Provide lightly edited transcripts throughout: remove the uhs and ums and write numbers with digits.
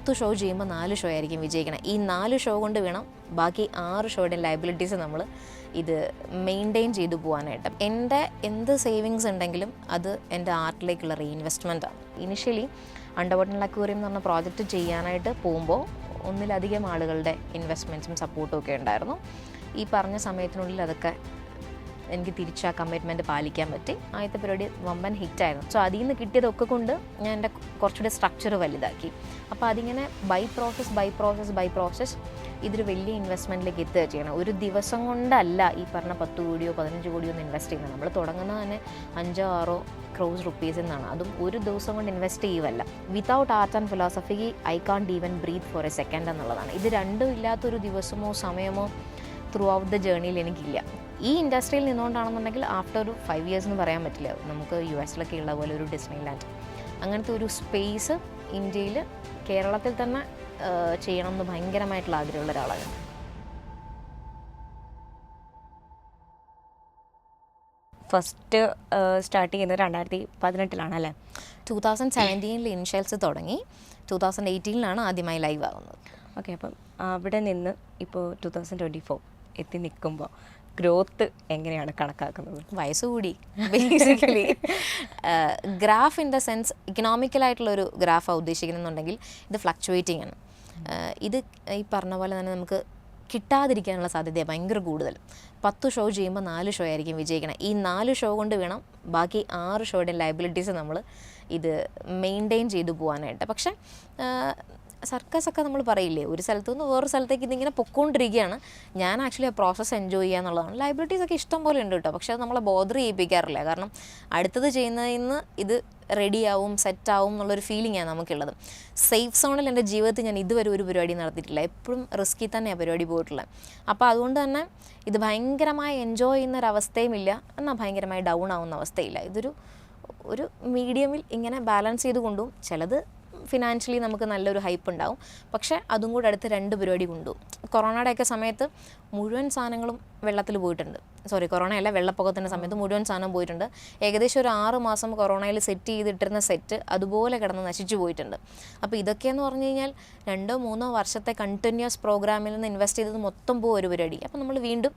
10 show ചെയ്യുമ്പോൾ 4 show ആയിരിക്കും വിജയിക്കണം. ഈ 4 ഷോ കൊണ്ട് വേണം ബാക്കി 6 ഷോയുടെ ലയബിലിറ്റീസ് നമ്മൾ ഇത് മെയിൻറ്റെയിൻ ചെയ്തു പോകാനായിട്ട്. എൻ്റെ എന്ത് സേവിങ്സ് ഉണ്ടെങ്കിലും അത് എൻ്റെ ആർട്ടിലേക്കുള്ള റീഇൻവെസ്റ്റ്മെൻറ്റാണ്. ഇനിഷ്യലി അണ്ടർ വാട്ടർ അക്വേറിയം എന്ന് പറഞ്ഞ പ്രോജക്റ്റ് ചെയ്യാനായിട്ട് പോകുമ്പോൾ ഒന്നിലധികം ആളുകളുടെ ഇൻവെസ്റ്റ്മെൻറ്റ്സും സപ്പോർട്ടും ഒക്കെ ഉണ്ടായിരുന്നു. ഈ പറഞ്ഞ സമയത്തിനുള്ളിൽ അതൊക്കെ എനിക്ക് തിരിച്ച് ആ കമ്മിറ്റ്മെൻറ്റ് പാലിക്കാൻ പറ്റി. ആദ്യത്തെ പരിപാടി വമ്പൻ ഹിറ്റായിരുന്നു. സോ അതിൽ നിന്ന് കിട്ടിയതൊക്കെ കൊണ്ട് ഞാൻ എൻ്റെ കുറച്ചുകൂടി സ്ട്രക്ചർ വലുതാക്കി. അപ്പോൾ അതിങ്ങനെ ബൈ പ്രോസസ് ഇതൊരു വലിയ ഇൻവെസ്റ്റ്മെൻറ്റിലേക്ക് എത്തുക ചെയ്യണം. ഒരു ദിവസം കൊണ്ടല്ല ഈ പറഞ്ഞ 10 കോടിയോ 15 കോടിയോ ഒന്നും ഇൻവെസ്റ്റ് ചെയ്യുന്നത്. നമ്മൾ തുടങ്ങുന്നത് തന്നെ 5-6 ക്രോസ് റുപ്പീസിൽ നിന്നാണ്. അതും ഒരു ദിവസം കൊണ്ട് ഇൻവെസ്റ്റ് ചെയ്യുമല്ല. Without art and philosophy I can't even breathe for a second എന്നുള്ളതാണ്. ഇത് രണ്ടും ഇല്ലാത്തൊരു ദിവസമോ സമയമോ ത്രൂ ഔട്ട് ദ ജേർണിയിൽ എനിക്കില്ല. ഈ ഇൻഡസ്ട്രിയിൽ നിന്നുകൊണ്ടാണെന്നുണ്ടെങ്കിൽ ആഫ്റ്റർ ഒരു 5 ഇയേഴ്സ് എന്ന് പറയാൻ പറ്റില്ല. നമുക്ക് US ഉള്ള പോലെ ഒരു ഡിസ്നിലാൻഡ് അങ്ങനത്തെ ഒരു സ്പേസ് ഇന്ത്യയിൽ കേരളത്തിൽ തന്നെ ചെയ്യണമെന്ന് ഭയങ്കരമായിട്ടുള്ള ആഗ്രഹമുള്ള ഒരാളാണ്. ഫസ്റ്റ് സ്റ്റാർട്ട് ചെയ്യുന്നത് 2018 അല്ലേ? 2017 ഇനിഷ്യൽസ് തുടങ്ങി 2018 ആദ്യമായി ലൈവ് ആവുന്നത്. ഓക്കെ, അപ്പം അവിടെ നിന്ന് ഇപ്പോൾ 2024 എത്തി നിൽക്കുമ്പോൾ ഗ്രോത്ത് എങ്ങനെയാണ് കണക്കാക്കുന്നത്? വയസ്സ് കൂടി basically graph in the sense ഇക്കണോമിക്കലായിട്ടുള്ളൊരു ഗ്രാഫാണ് ഉദ്ദേശിക്കുന്നുണ്ടെങ്കിൽ ഇത് ഫ്ലക്ച്വേറ്റിംഗ് ആണ്. ഇത് ഈ പറഞ്ഞ പോലെ തന്നെ നമുക്ക് കിട്ടാതിരിക്കാനുള്ള സാധ്യത ഭയങ്കര കൂടുതൽ. 10 ഷോ ചെയ്യുമ്പോൾ 4 ഷോ ആയിരിക്കും വിജയിക്കണം. ഈ 4 ഷോ കൊണ്ട് വേണം ബാക്കി 6 ഷോയുടെ ലയബിലിറ്റീസ് നമ്മൾ ഇത് മെയിൻറ്റെയിൻ ചെയ്തു പോകാനായിട്ട്. പക്ഷേ സർക്കസൊക്കെ നമ്മൾ പറയില്ലേ, ഒരു സ്ഥലത്തു നിന്ന് വേറൊരു സ്ഥലത്തേക്ക് ഇതിങ്ങനെ പൊക്കോണ്ടിരിക്കുകയാണ്. ഞാൻ ആക്ച്വലി ആ പ്രോസസ്സ് എൻജോയ് ചെയ്യുക എന്നുള്ളതാണ്. ലയബിലിറ്റീസൊക്കെ ഇഷ്ടം പോലെ ഉണ്ട് കേട്ടോ, പക്ഷേ അത് നമ്മളെ ബോദർ ചെയ്യിപ്പിക്കാറില്ല. കാരണം അടുത്തത് ചെയ്യുന്നതിൽ നിന്ന് ഇത് റെഡിയാവും സെറ്റാവും എന്നുള്ളൊരു ഫീലിംഗാണ് നമുക്കുള്ളത്. സേഫ് സോണിൽ എൻ്റെ ജീവിതത്തിൽ ഞാൻ ഇതുവരെ ഒരു പരിപാടി നടത്തിയിട്ടില്ല. എപ്പോഴും റിസ്കിൽ തന്നെയാണ് പരിപാടി പോയിട്ടുള്ളത്. അപ്പോൾ അതുകൊണ്ട് തന്നെ ഇത് ഭയങ്കരമായി എൻജോയ് ചെയ്യുന്നൊരവസ്ഥയും ഇല്ല, എന്നാൽ ഭയങ്കരമായി ഡൗൺ ആവുന്ന അവസ്ഥയില്ല. ഒരു മീഡിയമിൽ ഇങ്ങനെ ബാലൻസ് ചെയ്ത് കൊണ്ടുപോകും. ചിലത് ഫിനാൻഷ്യലി നമുക്ക് നല്ലൊരു ഹൈപ്പ് ഉണ്ടാവും, പക്ഷേ അതും കൂടെ അടുത്ത് 2 പരിപാടി കൊണ്ടുപോകും. കൊറോണയുടെയൊക്കെ സമയത്ത് മുഴുവൻ സാധനങ്ങളും വെള്ളത്തിൽ പോയിട്ടുണ്ട്. കൊറോണയല്ല, വെള്ളപ്പൊക്കത്തിൻ്റെ സമയത്ത് മുഴുവൻ സാധനം പോയിട്ടുണ്ട്. ഏകദേശം ഒരു 6 മാസം കൊറോണയിൽ സെറ്റ് ചെയ്തിട്ടിരുന്ന സെറ്റ് അതുപോലെ കിടന്ന് നശിച്ചു പോയിട്ടുണ്ട്. അപ്പോൾ ഇതൊക്കെയെന്ന് പറഞ്ഞു കഴിഞ്ഞാൽ 2-3 വർഷത്തെ കണ്ടിന്യൂസ് പ്രോഗ്രാമിൽ നിന്ന് ഇൻവെസ്റ്റ് ചെയ്തത് മൊത്തം പോകും ഒരു പരിപാടി. അപ്പോൾ നമ്മൾ വീണ്ടും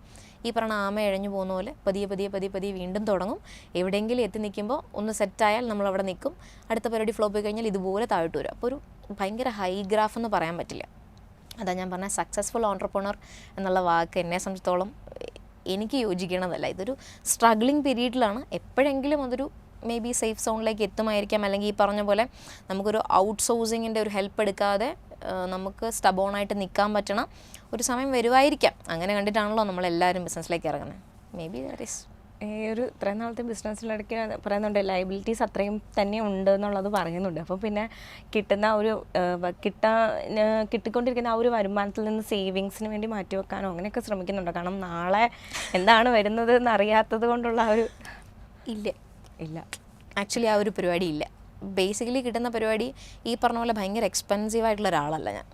ഈ പറഞ്ഞ ആമ ഇഴഞ്ഞു പോകുന്ന പോലെ പതിയെ വീണ്ടും തുടങ്ങും. എവിടെയെങ്കിലും എത്തി നിൽക്കുമ്പോൾ ഒന്ന് സെറ്റായാൽ നമ്മളവിടെ നിൽക്കും. അടുത്ത പരിപാടി ഫ്ലോപ്പ് പോയി കഴിഞ്ഞാൽ ഇതുപോലെ താഴോട്ട് വരും. അപ്പോൾ ഒരു ഭയങ്കര ഹൈ ഗ്രാഫ് എന്ന് പറയാൻ പറ്റില്ല. അതാ ഞാൻ പറഞ്ഞ സക്സസ്ഫുൾ ഓൺട്രപ്രണർ എന്നുള്ള വാക്ക് എന്നെ സംബന്ധിച്ചിടത്തോളം എനിക്ക് യോജിക്കണതല്ല. ഇതൊരു സ്ട്രഗ്ലിംഗ് പീരീഡിലാണ്. എപ്പോഴെങ്കിലും അതൊരു മേ ബി സേഫ് സോണിലേക്ക് എത്തുമായിരിക്കാം. അല്ലെങ്കിൽ ഈ പറഞ്ഞ പോലെ നമുക്കൊരു ഔട്ട് സോഴ്സിങ്ങിൻ്റെ ഒരു ഹെൽപ്പ് എടുക്കാതെ നമുക്ക് സ്റ്റബോണായിട്ട് നിൽക്കാൻ പറ്റണ ഒരു സമയം വരുമായിരിക്കാം. അങ്ങനെ കണ്ടിട്ടാണല്ലോ നമ്മളെല്ലാവരും ബിസിനസ്സിലേക്ക് ഇറങ്ങുന്നത്. മേ ബി ദാറ്റ് ഈസ് ഒരു ഇത്രയും നാളത്തെ ബിസിനസ്സിലിടയ്ക്ക് പറയുന്നുണ്ട് ലയബിലിറ്റീസ് അത്രയും തന്നെ ഉണ്ട് എന്നുള്ളത് പറയുന്നുണ്ട്. അപ്പോൾ പിന്നെ കിട്ടുന്ന ഒരു കിട്ടിക്കൊണ്ടിരിക്കുന്ന ആ ഒരു വരുമാനത്തിൽ നിന്ന് സേവിങ്സിന് വേണ്ടി മാറ്റിവെക്കാനോ അങ്ങനെയൊക്കെ ശ്രമിക്കുന്നുണ്ടോ? കാരണം നാളെ എന്താണ് വരുന്നത് എന്ന് അറിയാത്തത് കൊണ്ടുള്ള ആ ഒരു ഇല്ല ആക്ച്വലി ആ ഒരു പരിപാടി ഇല്ല. ബേസിക്കലി കിട്ടുന്ന പരിപാടി ഈ പറഞ്ഞ പോലെ ഭയങ്കര എക്സ്പെൻസീവായിട്ടുള്ള ഒരാളല്ല ഞാൻ.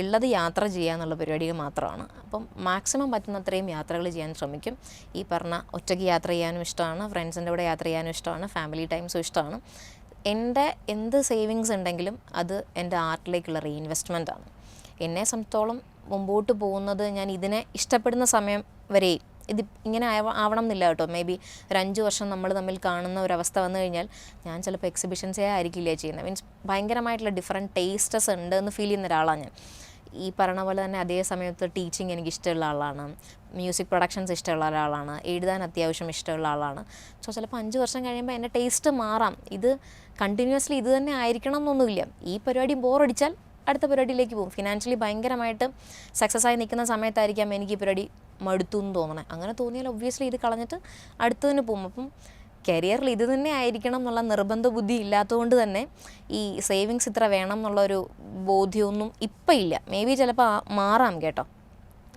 ഉള്ളത് യാത്ര ചെയ്യുക എന്നുള്ള പരിപാടികൾ മാത്രമാണ്. അപ്പം മാക്സിമം പറ്റുന്നത്രയും യാത്രകൾ ചെയ്യാൻ ശ്രമിക്കും. ഈ പറഞ്ഞ ഒറ്റയ്ക്ക് യാത്ര ചെയ്യാനും ഇഷ്ടമാണ്, ഫ്രണ്ട്സിൻ്റെ കൂടെ യാത്ര ചെയ്യാനും ഇഷ്ടമാണ്, ഫാമിലി ടൈംസും ഇഷ്ടമാണ്. എൻ്റെ എന്ത് സേവിങ്സ് ഉണ്ടെങ്കിലും അത് എൻ്റെ ആർട്ടിലേക്കുള്ള റീഇൻവെസ്റ്റ്മെൻറ്റാണ്. എന്നെ സംബന്ധിച്ചോളം മുമ്പോട്ട് പോകുന്നത് ഞാൻ ഇതിനെ ഇഷ്ടപ്പെടുന്ന സമയം വരെ ഇത് ഇങ്ങനെ ആവണം എന്നില്ല കേട്ടോ. മേ ബി ഒരു 5 വർഷം നമ്മൾ തമ്മിൽ കാണുന്ന ഒരവസ്ഥ വന്നു കഴിഞ്ഞാൽ ഞാൻ ചിലപ്പോൾ എക്സിബിഷൻസേ ആയിരിക്കില്ല ചെയ്യുന്നത്. മീൻസ് ഭയങ്കരമായിട്ടുള്ള ഡിഫറെൻറ്റ് ടേസ്റ്റസ് ഉണ്ട് എന്ന് ഫീൽ ചെയ്യുന്ന ഒരാളാണ് ഞാൻ. ഈ പറഞ്ഞ പോലെ തന്നെ അതേ സമയത്ത് ടീച്ചിങ് എനിക്ക് ഇഷ്ടമുള്ള ആളാണ്, മ്യൂസിക് പ്രൊഡക്ഷൻസ് ഇഷ്ടമുള്ള ഒരാളാണ്, എഴുതാൻ അത്യാവശ്യം ഇഷ്ടമുള്ള ആളാണ്. സോ ചിലപ്പോൾ 5 വർഷം കഴിയുമ്പോൾ എൻ്റെ ടേസ്റ്റ് മാറാം. ഇത് കണ്ടിന്യൂസ്ലി ഇത് തന്നെ ആയിരിക്കണം എന്നൊന്നുമില്ല. ഈ പരിപാടി ബോറടിച്ചാൽ അടുത്ത പരിപാടിയിലേക്ക് പോകും. ഫിനാൻഷ്യലി ഭയങ്കരമായിട്ട് സക്സസ് ആയി നിൽക്കുന്ന സമയത്തായിരിക്കാം എനിക്ക് ഈ പരിപാടി മടുത്തു എന്ന് തോന്നണേ. അങ്ങനെ തോന്നിയാൽ ഒബ്വിയസ്ലി ഇത് കളഞ്ഞിട്ട് അടുത്തതിന് പോകും. അപ്പം കരിയറിൽ ഇത് തന്നെ ആയിരിക്കണം എന്നുള്ള നിർബന്ധ ബുദ്ധി ഇല്ലാത്തതുകൊണ്ട് തന്നെ ഈ സേവിങ്സ് ഇത്ര വേണം എന്നുള്ളൊരു ബോധ്യമൊന്നും ഇപ്പം ഇല്ല. മേ ബി ചിലപ്പോൾ മാറാം കേട്ടോ.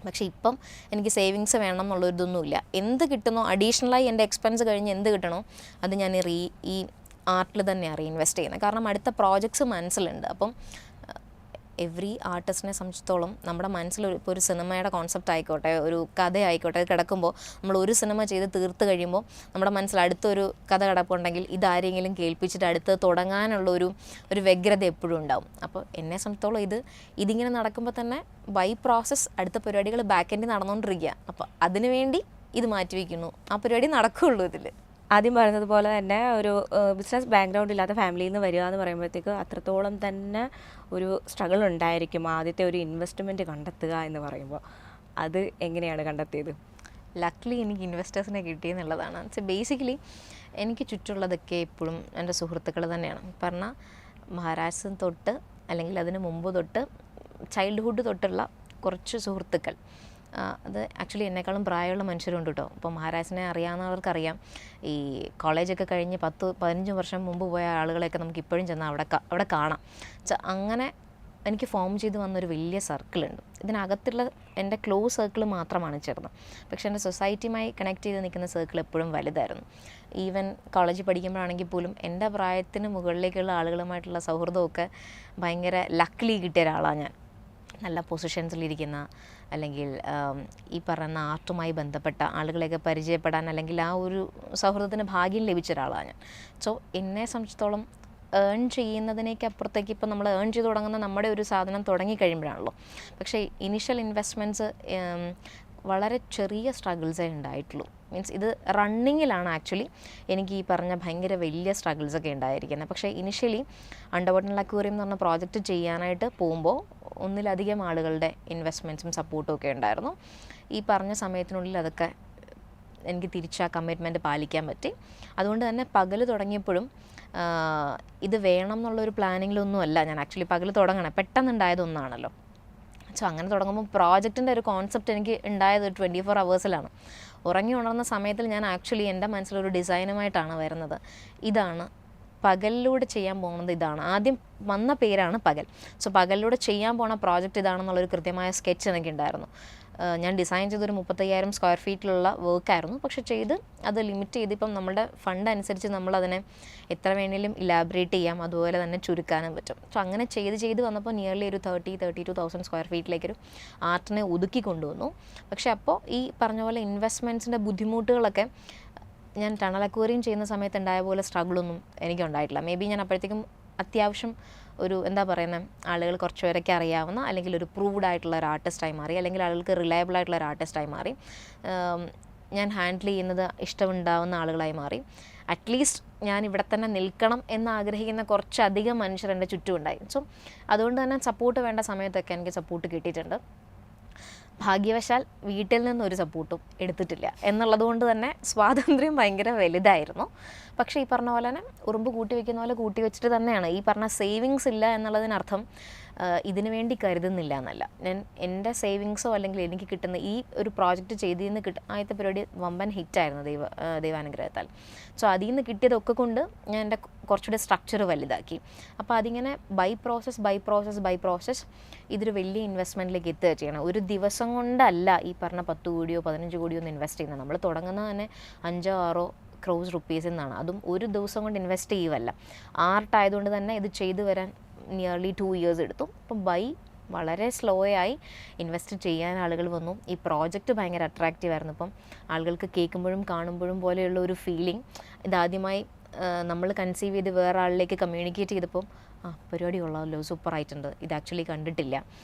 പക്ഷേ ഇപ്പം എനിക്ക് സേവിങ്സ് വേണം എന്നുള്ളൊരിതൊന്നുമില്ല. എന്ത് കിട്ടുന്നോ അഡീഷണലായി എൻ്റെ എക്സ്പെൻസ് കഴിഞ്ഞ് എന്ത് കിട്ടണോ അത് ഞാൻ ഈ ആർട്ടിൽ തന്നെയാണ് റീഇൻവെസ്റ്റ് ചെയ്യുന്നത്. കാരണം അടുത്ത പ്രോജക്ട്സ് മനസ്സിലുണ്ട്. അപ്പം എവറി ആർട്ടിസ്റ്റിനെ സംബന്ധിച്ചിടത്തോളം നമ്മുടെ മനസ്സിൽ ഇപ്പോൾ ഒരു സിനിമയുടെ കോൺസെപ്റ്റ് ആയിക്കോട്ടെ, ഒരു കഥ ആയിക്കോട്ടെ, അത് കിടക്കുമ്പോൾ നമ്മൾ ഒരു സിനിമ ചെയ്ത് തീർത്ത് കഴിയുമ്പോൾ നമ്മുടെ മനസ്സിൽ അടുത്തൊരു കഥ കിടപ്പുണ്ടെങ്കിൽ ഇതാരെങ്കിലും കേൾപ്പിച്ചിട്ട് അടുത്ത് തുടങ്ങാനുള്ള ഒരു വ്യഗ്രത എപ്പോഴും ഉണ്ടാവും. അപ്പോൾ എന്നെ സംബന്ധിച്ചിടത്തോളം ഇതിങ്ങനെ നടക്കുമ്പോൾ തന്നെ ബൈ പ്രോസസ്സ് അടുത്ത പരിപാടികൾ ബാക്ക് എൻഡിൽ നടന്നുകൊണ്ടിരിക്കുക. അപ്പോൾ അതിനുവേണ്ടി ഇത് മാറ്റിവെക്കുന്നു, ആ പരിപാടി നടക്കുകയുള്ളൂ. ഇതിൽ ആദ്യം പറഞ്ഞതുപോലെ തന്നെ ഒരു ബിസിനസ് ബാക്ക്ഗ്രൗണ്ട് ഇല്ലാത്ത ഫാമിലിയിൽ നിന്ന് വരിക എന്ന് പറയുമ്പോഴത്തേക്ക് അത്രത്തോളം തന്നെ ഒരു സ്ട്രഗിൾ ഉണ്ടായിരിക്കും ആദ്യത്തെ ഒരു ഇൻവെസ്റ്റ്മെൻറ്റ് കണ്ടെത്തുക എന്ന് പറയുമ്പോൾ. അത് എങ്ങനെയാണ് കണ്ടെത്തിയത്? ലക്ലി എനിക്ക് ഇൻവെസ്റ്റേഴ്സിനെ കിട്ടിയെന്നുള്ളതാണ്. ബേസിക്കലി എനിക്ക് ചുറ്റുള്ളതൊക്കെ എപ്പോഴും എൻ്റെ സുഹൃത്തുക്കൾ തന്നെയാണ്. പറഞ്ഞാൽ മഹാരാഷ്ട്ര തൊട്ട് അല്ലെങ്കിൽ അതിന് മുമ്പ് തൊട്ട് ചൈൽഡ്ഹുഡ് തൊട്ടുള്ള കുറച്ച് സുഹൃത്തുക്കൾ, അത് ആക്ച്വലി എന്നെക്കാളും പ്രായമുള്ള മനുഷ്യരുണ്ട് കേട്ടോ. ഇപ്പോൾ മഹാരാജനെ അറിയാവുന്നവർക്കറിയാം, ഈ കോളേജൊക്കെ കഴിഞ്ഞ് 10-15 വർഷം മുമ്പ് പോയ ആളുകളെയൊക്കെ നമുക്ക് ഇപ്പോഴും ചെന്നാൽ അവിടെ കാണാം. അങ്ങനെ എനിക്ക് ഫോം ചെയ്ത് വന്നൊരു വലിയ സർക്കിളുണ്ട്. ഇതിനകത്തുള്ള എൻ്റെ ക്ലോസ് സർക്കിൾ മാത്രമാണ് ചേർന്നത്. പക്ഷേ എൻ്റെ സൊസൈറ്റിയുമായി കണക്ട് ചെയ്ത് നിൽക്കുന്ന സർക്കിൾ എപ്പോഴും വലുതായിരുന്നു. ഈവൻ കോളേജിൽ പഠിക്കുമ്പോഴാണെങ്കിൽ പോലും എൻ്റെ പ്രായത്തിന് മുകളിലേക്കുള്ള ആളുകളുമായിട്ടുള്ള സൗഹൃദമൊക്കെ ഭയങ്കര ലക്കിലി കിട്ടിയ ഒരാളാണ് ഞാൻ. നല്ല പൊസിഷൻസിലിരിക്കുന്ന, അല്ലെങ്കിൽ ഈ പറയുന്ന ആർട്ടുമായി ബന്ധപ്പെട്ട ആളുകളെയൊക്കെ പരിചയപ്പെടാൻ അല്ലെങ്കിൽ ആ ഒരു സൗഹൃദത്തിന് ഭാഗ്യം ലഭിച്ച ഒരാളാണ് ഞാൻ. സോ എന്നെ സംബന്ധിച്ചിടത്തോളം ഏൺ ചെയ്യുന്നതിനേക്ക് അപ്പുറത്തേക്ക് ഇപ്പോൾ നമ്മൾ ഏൺ ചെയ്ത് തുടങ്ങുന്ന നമ്മുടെ ഒരു സാധനം തുടങ്ങിക്കഴിയുമ്പോഴാണല്ലോ. പക്ഷേ ഇനിഷ്യൽ ഇൻവെസ്റ്റ്മെൻറ്റ്സ് വളരെ ചെറിയ സ്ട്രഗിൾസേ ഉണ്ടായിട്ടുള്ളൂ. മീൻസ് ഇത് റണ്ണിങ്ങിലാണ് ആക്ച്വലി എനിക്ക് ഈ പറഞ്ഞ ഭയങ്കര വലിയ സ്ട്രഗിൾസൊക്കെ ഉണ്ടായിരിക്കുന്നത്. പക്ഷേ ഇനിഷ്യലി അണ്ടർവാട്ടർ അക്വേറിയം എന്ന് പറഞ്ഞ പ്രോജക്റ്റ് ചെയ്യാനായിട്ട് പോകുമ്പോൾ ഒന്നിലധികം ആളുകളുടെ ഇൻവെസ്റ്റ്മെൻറ്റ്സും സപ്പോർട്ടും ഒക്കെ ഉണ്ടായിരുന്നു. ഈ പറഞ്ഞ സമയത്തിനുള്ളിൽ അതൊക്കെ എനിക്ക് തിരിച്ച് ആ കമ്മിറ്റ്മെൻറ്റ് പാലിക്കാൻ പറ്റി. അതുകൊണ്ട് തന്നെ പകൽ തുടങ്ങിയപ്പോഴും ഇത് വേണം എന്നുള്ളൊരു പ്ലാനിങ്ങിലൊന്നുമല്ല ഞാൻ ആക്ച്വലി പകൽ തുടങ്ങണം, പെട്ടെന്നുണ്ടായതൊന്നാണല്ലോ. സോ അങ്ങനെ തുടങ്ങുമ്പോൾ പ്രോജക്റ്റിൻ്റെ ഒരു കോൺസെപ്റ്റ് എനിക്ക് ഉണ്ടായത് 24 hours ഉറങ്ങി ഉണർന്ന സമയത്തിൽ ഞാൻ ആക്ച്വലി എൻ്റെ മനസ്സിലൊരു ഡിസൈനുമായിട്ടാണ് വരുന്നത്. ഇതാണ് പകലിലൂടെ ചെയ്യാൻ പോകുന്നത്, ഇതാണ് ആദ്യം വന്ന പേരാണ് പകൽ. സോ പകലിലൂടെ ചെയ്യാൻ പോണ പ്രോജക്റ്റ് ഇതാണെന്നുള്ളൊരു കൃത്യമായ സ്കെച്ച് എനിക്കുണ്ടായിരുന്നു. ഞാൻ ഡിസൈൻ ചെയ്തൊരു 35,000 സ്ക്വയർ ഫീറ്റിലുള്ള വർക്കായിരുന്നു. പക്ഷെ ചെയ്ത് അത് ലിമിറ്റ് ചെയ്ത് ഇപ്പം നമ്മുടെ ഫണ്ട് അനുസരിച്ച് നമ്മളതിനെ എത്ര വേണമെങ്കിലും ഇലാബറേറ്റ് ചെയ്യാം, അതുപോലെ തന്നെ ചുരുക്കാനും പറ്റും. സോ അങ്ങനെ ചെയ്ത് വന്നപ്പോൾ നിയർലി ഒരു 32,000 സ്ക്വയർ ഫീറ്റിലേക്കൊരു ആർട്ടിനെ ഒതുക്കി കൊണ്ടുവന്നു. പക്ഷെ അപ്പോൾ ഈ പറഞ്ഞ പോലെ ഇൻവെസ്റ്റ്മെൻറ്റ്സിൻ്റെ ബുദ്ധിമുട്ടുകളൊക്കെ ഞാൻ ടണൽ അക്വേറിയം ചെയ്യുന്ന സമയത്ത് ഉണ്ടായ പോലെ സ്ട്രഗിളൊന്നും എനിക്കുണ്ടായിട്ടില്ല. മേ ബി ഞാൻ അപ്പോഴത്തേക്കും അത്യാവശ്യം ഒരു എന്താ പറയുന്നത്, ആളുകൾ കുറച്ച് പേരൊക്കെ അറിയാവുന്ന അല്ലെങ്കിൽ ഒരു പ്രൂവ്ഡ് ആയിട്ടുള്ള ഒരു ആർട്ടിസ്റ്റായി മാറി, അല്ലെങ്കിൽ ആളുകൾക്ക് റിലയബിൾ ആയിട്ടുള്ള ഒരു ആർട്ടിസ്റ്റായി മാറി. ഞാൻ ഹാൻഡിൽ ചെയ്യുന്നത് ഇഷ്ടമുണ്ടാവുന്ന ആളുകളായി മാറി. അറ്റ്ലീസ്റ്റ് ഞാൻ ഇവിടെ തന്നെ നിൽക്കണം എന്നാഗ്രഹിക്കുന്ന കുറച്ചധികം മനുഷ്യർ എൻ്റെ ചുറ്റുമുണ്ടായി. സോ അതുകൊണ്ട് തന്നെ സപ്പോർട്ട് വേണ്ട സമയത്തൊക്കെ എനിക്ക് സപ്പോർട്ട് കിട്ടിയിട്ടുണ്ട്. ഭാഗ്യവശാൽ വീട്ടിൽ നിന്നൊരു സപ്പോർട്ടും എടുത്തിട്ടില്ല എന്നുള്ളത് കൊണ്ട് തന്നെ സ്വാതന്ത്ര്യം ഭയങ്കര വലുതായിരുന്നു. പക്ഷേ ഈ പറഞ്ഞ പോലെ തന്നെ ഉറുമ്പ് കൂട്ടി വയ്ക്കുന്ന പോലെ കൂട്ടി വെച്ചിട്ട് തന്നെയാണ്. ഈ പറഞ്ഞ സേവിങ്സ് ഇല്ല എന്നുള്ളതിനർത്ഥം ഇതിനു വേണ്ടി കരുതുന്നില്ല എന്നല്ല. ഞാൻ എൻ്റെ സേവിങ്സോ അല്ലെങ്കിൽ എനിക്ക് കിട്ടുന്ന ഈ ഒരു പ്രോജക്റ്റ് ചെയ്തിൽ നിന്ന് ആദ്യത്തെ പരിപാടി വമ്പൻ ഹിറ്റായിരുന്നു ദൈവാനുഗ്രഹത്താൽ. സോ അതിൽ നിന്ന് കിട്ടിയതൊക്കെ കൊണ്ട് ഞാൻ എൻ്റെ കുറച്ചുകൂടി സ്ട്രക്ചർ വലുതാക്കി. അപ്പോൾ അതിങ്ങനെ ബൈ പ്രോസസ്സ് ഇതൊരു വലിയ ഇൻവെസ്റ്റ്മെൻറ്റിലേക്ക് എത്തുക ചെയ്യണം. ഒരു ദിവസം കൊണ്ടല്ല ഈ പറഞ്ഞ 10 കോടിയോ 15 കോടിയോ ഒന്നും ഇൻവെസ്റ്റ് ചെയ്യുന്നത്. നമ്മൾ തുടങ്ങുന്നത് തന്നെ 5-6 crores rupees എന്നാണ്. അതും ഒരു ദിവസം കൊണ്ട് ഇൻവെസ്റ്റ് ചെയ്യുവല്ല. ആർട്ടായതുകൊണ്ട് തന്നെ ഇത് ചെയ്തു വരാൻ നിയർലി 2 years എടുത്തു. അപ്പം വളരെ സ്ലോ ആയി ഇൻവെസ്റ്റ് ചെയ്യാൻ ആളുകൾ വന്നു. ഈ പ്രോജക്റ്റ് ഭയങ്കര അട്രാക്റ്റീവ് ആയിരുന്നു. ഇപ്പം ആളുകൾക്ക് കേൾക്കുമ്പോഴും കാണുമ്പോഴും പോലെയുള്ള ഒരു ഫീലിംഗ് ഇതാദ്യമായി നമ്മൾ കൺസീവ് ചെയ്ത് വേറെ ആളിലേക്ക് കമ്മ്യൂണിക്കേറ്റ് ചെയ്തപ്പം പരിപാടി കൊള്ളാമല്ലോ, സൂപ്പറായിട്ടുണ്ട്, ഇത് ആക്ച്വലി കണ്ടിട്ടില്ല,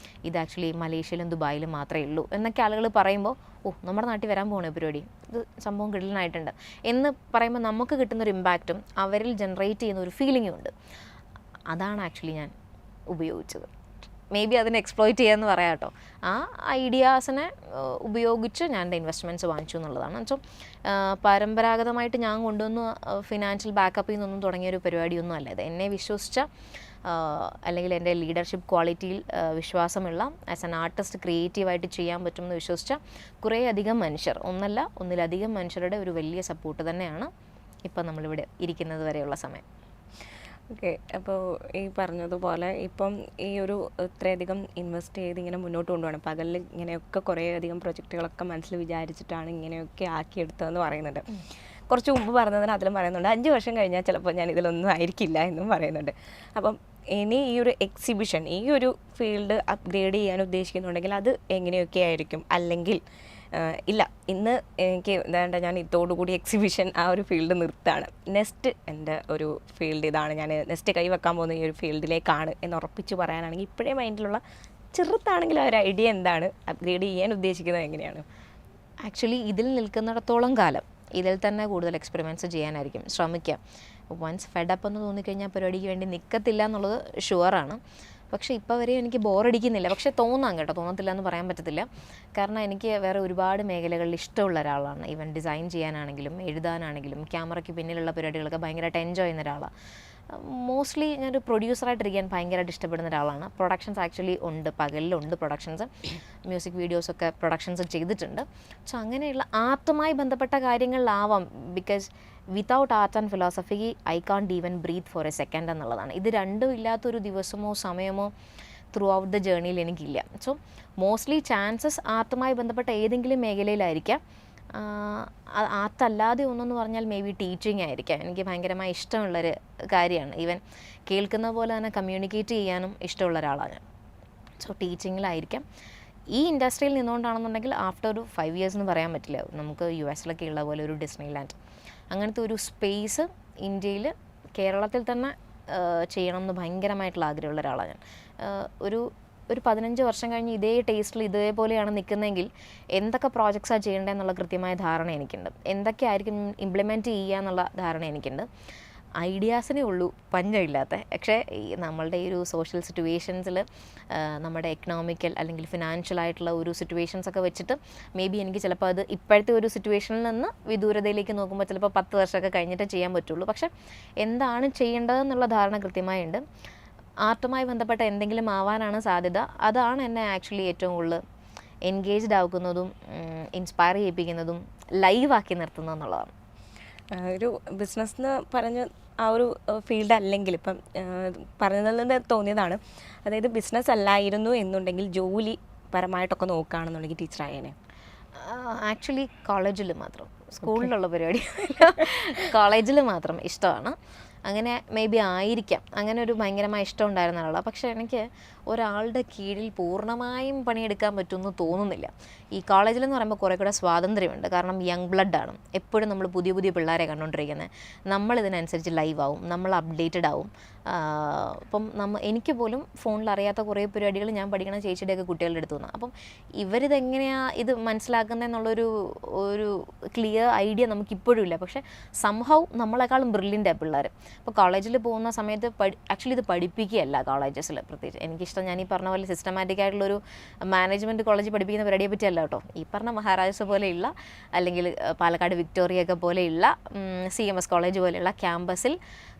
ഇത് ആക്ച്വലി മലേഷ്യയിലും ദുബായിലും മാത്രമേ ഉള്ളൂ എന്നൊക്കെ ആളുകൾ പറയുമ്പോൾ നമ്മുടെ നാട്ടിൽ വരാൻ പോകണേ പരിപാടി, ഇത് സംഭവം കിടലിനായിട്ടുണ്ട് എന്ന് പറയുമ്പോൾ നമുക്ക് കിട്ടുന്നൊരു ഇമ്പാക്റ്റും അവരിൽ ജനറേറ്റ് ചെയ്യുന്ന ഒരു ഫീലിംഗും ഉണ്ട്. അതാണ് ആക്ച്വലി ഞാൻ ഉപയോഗിച്ചത്. മേ ബി അതിനെ എക്സ്പ്ലോയിറ്റ് ചെയ്യാമെന്ന് പറയാം കേട്ടോ. ആ ഐഡിയാസിനെ ഉപയോഗിച്ച് ഞാൻ എൻ്റെ ഇൻവെസ്റ്റ്മെൻറ്റ്സ് വാങ്ങിച്ചു എന്നുള്ളതാണ്. സോ പരമ്പരാഗതമായിട്ട് ഞാൻ കൊണ്ടുവന്ന് ഫിനാൻഷ്യൽ ബാക്കപ്പിൽ നിന്നൊന്നും തുടങ്ങിയൊരു പരിപാടിയൊന്നും അല്ല ഇത്. എന്നെ വിശ്വസിച്ച അല്ലെങ്കിൽ എൻ്റെ ലീഡർഷിപ്പ് ക്വാളിറ്റിയിൽ വിശ്വാസമുള്ള ആസ് ആൻ ആർട്ടിസ്റ്റ് ക്രിയേറ്റീവായിട്ട് ചെയ്യാൻ പറ്റുമെന്ന് വിശ്വസിച്ച കുറേയധികം മനുഷ്യർ, ഒന്നിലധികം മനുഷ്യരുടെ ഒരു വലിയ സപ്പോർട്ട് തന്നെയാണ് ഇപ്പം നമ്മളിവിടെ ഇരിക്കുന്നത് വരെയുള്ള സമയം. ഓക്കെ, അപ്പോൾ ഈ പറഞ്ഞതുപോലെ ഇപ്പം ഈ ഒരു ഇത്രയധികം ഇൻവെസ്റ്റ് ചെയ്ത് ഇങ്ങനെ മുന്നോട്ട് കൊണ്ടുപോകണം. പകലിൽ ഇങ്ങനെയൊക്കെ കുറേയധികം പ്രൊജക്റ്റുകളൊക്കെ മനസ്സിൽ വിചാരിച്ചിട്ടാണ് ഇങ്ങനെയൊക്കെ ആക്കിയെടുത്തതെന്ന് പറയുന്നുണ്ട്. കുറച്ച് മുമ്പ് പറഞ്ഞതിന് അതിലും പറയുന്നുണ്ട് 5 വർഷം കഴിഞ്ഞാൽ ചിലപ്പോൾ ഞാൻ ഇതിലൊന്നും ആയിരിക്കില്ല എന്നും പറയുന്നുണ്ട്. അപ്പം ഇനി ഈ ഒരു എക്സിബിഷൻ, ഈ ഒരു ഫീൽഡ് അപ്ഗ്രേഡ് ചെയ്യാൻ ഉദ്ദേശിക്കുന്നുണ്ടെങ്കിൽ അത് എങ്ങനെയൊക്കെ ആയിരിക്കും? അല്ലെങ്കിൽ ഇല്ല, ഇന്ന് എനിക്ക് എന്താ ഞാൻ ഇതോടുകൂടി എക്സിബിഷൻ ആ ഒരു ഫീൽഡ് നിർത്താണ്, നെക്സ്റ്റ് എൻ്റെ ഒരു ഫീൽഡ് ഇതാണ്, ഞാൻ നെക്സ്റ്റ് കൈവെക്കാൻ പോകുന്ന ഈ ഒരു ഫീൽഡിലേക്കാണ് എന്ന് ഉറപ്പിച്ച് പറയാനാണെങ്കിൽ ഇപ്പോഴേ മൈൻഡിലുള്ള ചെറുതാണെങ്കിൽ ആ ഒരു ഐഡിയ എന്താണ്? അപ്ഗ്രേഡ് ചെയ്യാൻ ഉദ്ദേശിക്കുന്നത് എങ്ങനെയാണ്? ആക്ച്വലി ഇതിൽ നിൽക്കുന്നിടത്തോളം കാലം ഇതിൽ തന്നെ കൂടുതൽ എക്സ്പെരിമെൻറ്റ്സ് ചെയ്യാനായിരിക്കും ശ്രമിക്കാം. വൺസ് ഫെഡപ്പ് എന്ന് തോന്നിക്കഴിഞ്ഞാൽ പരിപാടിക്ക് വേണ്ടി നിൽക്കത്തില്ല എന്നുള്ളത് ഷുവറാണ്. പക്ഷേ ഇപ്പോൾ വരെ എനിക്ക് ബോറടിക്കുന്നില്ല. പക്ഷേ തോന്നാം കേട്ടോ, തോന്നത്തില്ല എന്ന് പറയാൻ പറ്റത്തില്ല. കാരണം എനിക്ക് വേറെ ഒരുപാട് മേഖലകളിൽ ഇഷ്ടമുള്ള ഒരാളാണ്. ഈവൻ ഡിസൈൻ ചെയ്യാനാണെങ്കിലും എഴുതാനാണെങ്കിലും ക്യാമറയ്ക്ക് പിന്നിലുള്ള പരിപാടികളൊക്കെ ഭയങ്കരമായിട്ട് എൻജോയ് ചെയ്യുന്ന ഒരാളാണ്. മോസ്റ്റ്ലി ഞാനൊരു പ്രൊഡ്യൂസറായിട്ടിരിക്കാൻ ഭയങ്കരമായിട്ട് ഇഷ്ടപ്പെടുന്ന ഒരാളാണ്. പ്രൊഡക്ഷൻസ് ആക്ച്വലി ഉണ്ട്, പകലിലുണ്ട് പ്രൊഡക്ഷൻസ്, മ്യൂസിക് വീഡിയോസൊക്കെ പ്രൊഡക്ഷൻസ് ചെയ്തിട്ടുണ്ട്. സോ അങ്ങനെയുള്ള ആർട്ടുമായി ബന്ധപ്പെട്ട കാര്യങ്ങളിലാവാം. Because without art and philosophy I can't even breathe for a second എന്നുള്ളതാണ്. ഇത് രണ്ടും ഇല്ലാത്തൊരു ദിവസമോ സമയമോ ത്രൂ ഔട്ട് ദ ജേർണിയിൽ എനിക്കില്ല. സോ മോസ്റ്റ്ലി ചാൻസസ് ആർട്ടുമായി ബന്ധപ്പെട്ട ഏതെങ്കിലും മേഖലയിലായിരിക്കാം. ആർട്ടല്ലാതെ ഒന്നെന്ന് പറഞ്ഞാൽ മേ ബി ടീച്ചിങ് ആയിരിക്കാം. എനിക്ക് ഭയങ്കരമായി ഇഷ്ടമുള്ളൊരു കാര്യമാണ്. ഈവൻ കേൾക്കുന്ന പോലെ തന്നെ കമ്മ്യൂണിക്കേറ്റ് ചെയ്യാനും ഇഷ്ടമുള്ള ഒരാളാണ് ഞാൻ. സോ ടീച്ചിങ്ങിലായിരിക്കാം. ഈ ഇൻഡസ്ട്രിയിൽ നിന്നുകൊണ്ടാണെന്നുണ്ടെങ്കിൽ ആഫ്റ്റർ ഒരു 5 years എന്ന് പറയാൻ പറ്റില്ല. നമുക്ക് US ഉള്ള പോലെ ഒരു ഡിസ്നി ലാൻഡ് അങ്ങനത്തെ ഒരു സ്പേസ് ഇന്ത്യയിൽ, കേരളത്തിൽ തന്നെ ചെയ്യണം എന്ന് ഭയങ്കരമായിട്ടുള്ള ആഗ്രഹമുള്ള ഒരാളാണ് ഞാൻ. ഒരു 15 വർഷം കഴിഞ്ഞ് ഇതേ ടേസ്റ്റിൽ ഇതേപോലെയാണ് നിൽക്കുന്നതെങ്കിൽ എന്തൊക്കെ പ്രോജക്ട്സാണ് ചെയ്യേണ്ടതെന്നുള്ള കൃത്യമായ ധാരണ എനിക്കുണ്ട്. എന്തൊക്കെ ആയിരിക്കും ഇംപ്ലിമെൻറ്റ് ചെയ്യുക എന്നുള്ള ധാരണ എനിക്കുണ്ട്. ഐഡിയാസിനേ ഉള്ളൂ പഞ്ചമില്ലാത്ത. പക്ഷേ ഈ നമ്മളുടെ ഈ ഒരു സോഷ്യൽ സിറ്റുവേഷൻസിൽ നമ്മുടെ എക്കണോമിക്കൽ അല്ലെങ്കിൽ ഫിനാൻഷ്യൽ ആയിട്ടുള്ള ഒരു സിറ്റുവേഷൻസൊക്കെ വെച്ചിട്ട് മേ ബി എനിക്ക് ചിലപ്പോൾ അത് ഇപ്പോഴത്തെ ഒരു സിറ്റുവേഷനിൽ നിന്ന് വിദൂരതയിലേക്ക് നോക്കുമ്പോൾ ചിലപ്പോൾ 10 വർഷമൊക്കെ കഴിഞ്ഞിട്ട് ചെയ്യാൻ പറ്റുള്ളൂ. പക്ഷേ എന്താണ് ചെയ്യേണ്ടതെന്നുള്ള ധാരണ കൃത്യമായുണ്ട്. ആർട്ടുമായി ബന്ധപ്പെട്ട എന്തെങ്കിലും ആവാനാണ് സാധ്യത. അതാണ് എന്നെ ആക്ച്വലി ഏറ്റവും കൂടുതൽ എൻഗേജ്ഡ് ആക്കുന്നതും ഇൻസ്പയർ ചെയ്യിപ്പിക്കുന്നതും ലൈവാക്കി നിർത്തുന്നത് എന്നുള്ളതാണ്. ഒരു ബിസിനസ് എന്ന് പറഞ്ഞ് ആ ഒരു ഫീൽഡ് അല്ലെങ്കിൽ ഇപ്പം പറഞ്ഞതിൽ നിന്ന് തോന്നിയതാണ്. അതായത് ബിസിനസ് അല്ലായിരുന്നു എന്നുണ്ടെങ്കിൽ ജോലി പരമായിട്ടൊക്കെ നോക്കുകയാണെന്നുണ്ടെങ്കിൽ ടീച്ചറായേനെ. ആക്ച്വലി കോളേജിൽ മാത്രം, സ്കൂളിലുള്ള പരിപാടി കോളേജിൽ മാത്രം ഇഷ്ടമാണ്. അങ്ങനെ മേ ബി ആയിരിക്കാം, അങ്ങനെ ഒരു ഭയങ്കരമായ ഇഷ്ടം ഉണ്ടായിരുന്ന ആളാണ്. പക്ഷേ എനിക്ക് ഒരാളുടെ കീഴിൽ പൂർണ്ണമായും പണിയെടുക്കാൻ പറ്റുമെന്ന് തോന്നുന്നില്ല. ഈ കോളേജിലെന്ന് പറയുമ്പോൾ കുറേ കൂടെ സ്വാതന്ത്ര്യമുണ്ട്. കാരണം യങ് ബ്ലഡാണ്, എപ്പോഴും നമ്മൾ പുതിയ പുതിയ പിള്ളേരെ കണ്ടുകൊണ്ടിരിക്കുന്നത്. നമ്മളിതിനനുസരിച്ച് ലൈവ് ആവും, നമ്മൾ അപ്ഡേറ്റഡ് ആവും. അപ്പം എനിക്ക് പോലും ഫോണിൽ അറിയാത്ത കുറേ പരിപാടികൾ ഞാൻ പഠിക്കണ ചേച്ചിയുടെയൊക്കെ കുട്ടികളുടെ അടുത്ത് വന്നാൽ, അപ്പം ഇവരിതെങ്ങനെയാണ് ഇത് മനസ്സിലാക്കുന്നതെന്നുള്ളൊരു ക്ലിയർ ഐഡിയ നമുക്കിപ്പോഴും ഇല്ല. പക്ഷേ സംഹൗ നമ്മളെക്കാളും ബ്രില്യൻ്റാണ് പിള്ളേർ. അപ്പോൾ കോളേജിൽ പോകുന്ന സമയത്ത് ആക്ച്വലി ഇത് പഠിപ്പിക്കുകയല്ല കോളേജസിൽ. പ്രത്യേകിച്ച് എനിക്കിഷ്ടം ഞാൻ ഈ പറഞ്ഞ പോലെ സിസ്റ്റമാറ്റിക് ആയിട്ടുള്ളൊരു മാനേജ്മെൻറ്റ് കോളേജ് പഠിപ്പിക്കുന്ന പരിപാടിയെ പറ്റിയല്ല കേട്ടോ. ഈ പറഞ്ഞ മഹാരാജാസ് പോലെയുള്ള അല്ലെങ്കിൽ പാലക്കാട് വിക്ടോറിയൊക്കെ പോലെയുള്ള CMS കോളേജ് പോലെയുള്ള ക്യാമ്പസിൽ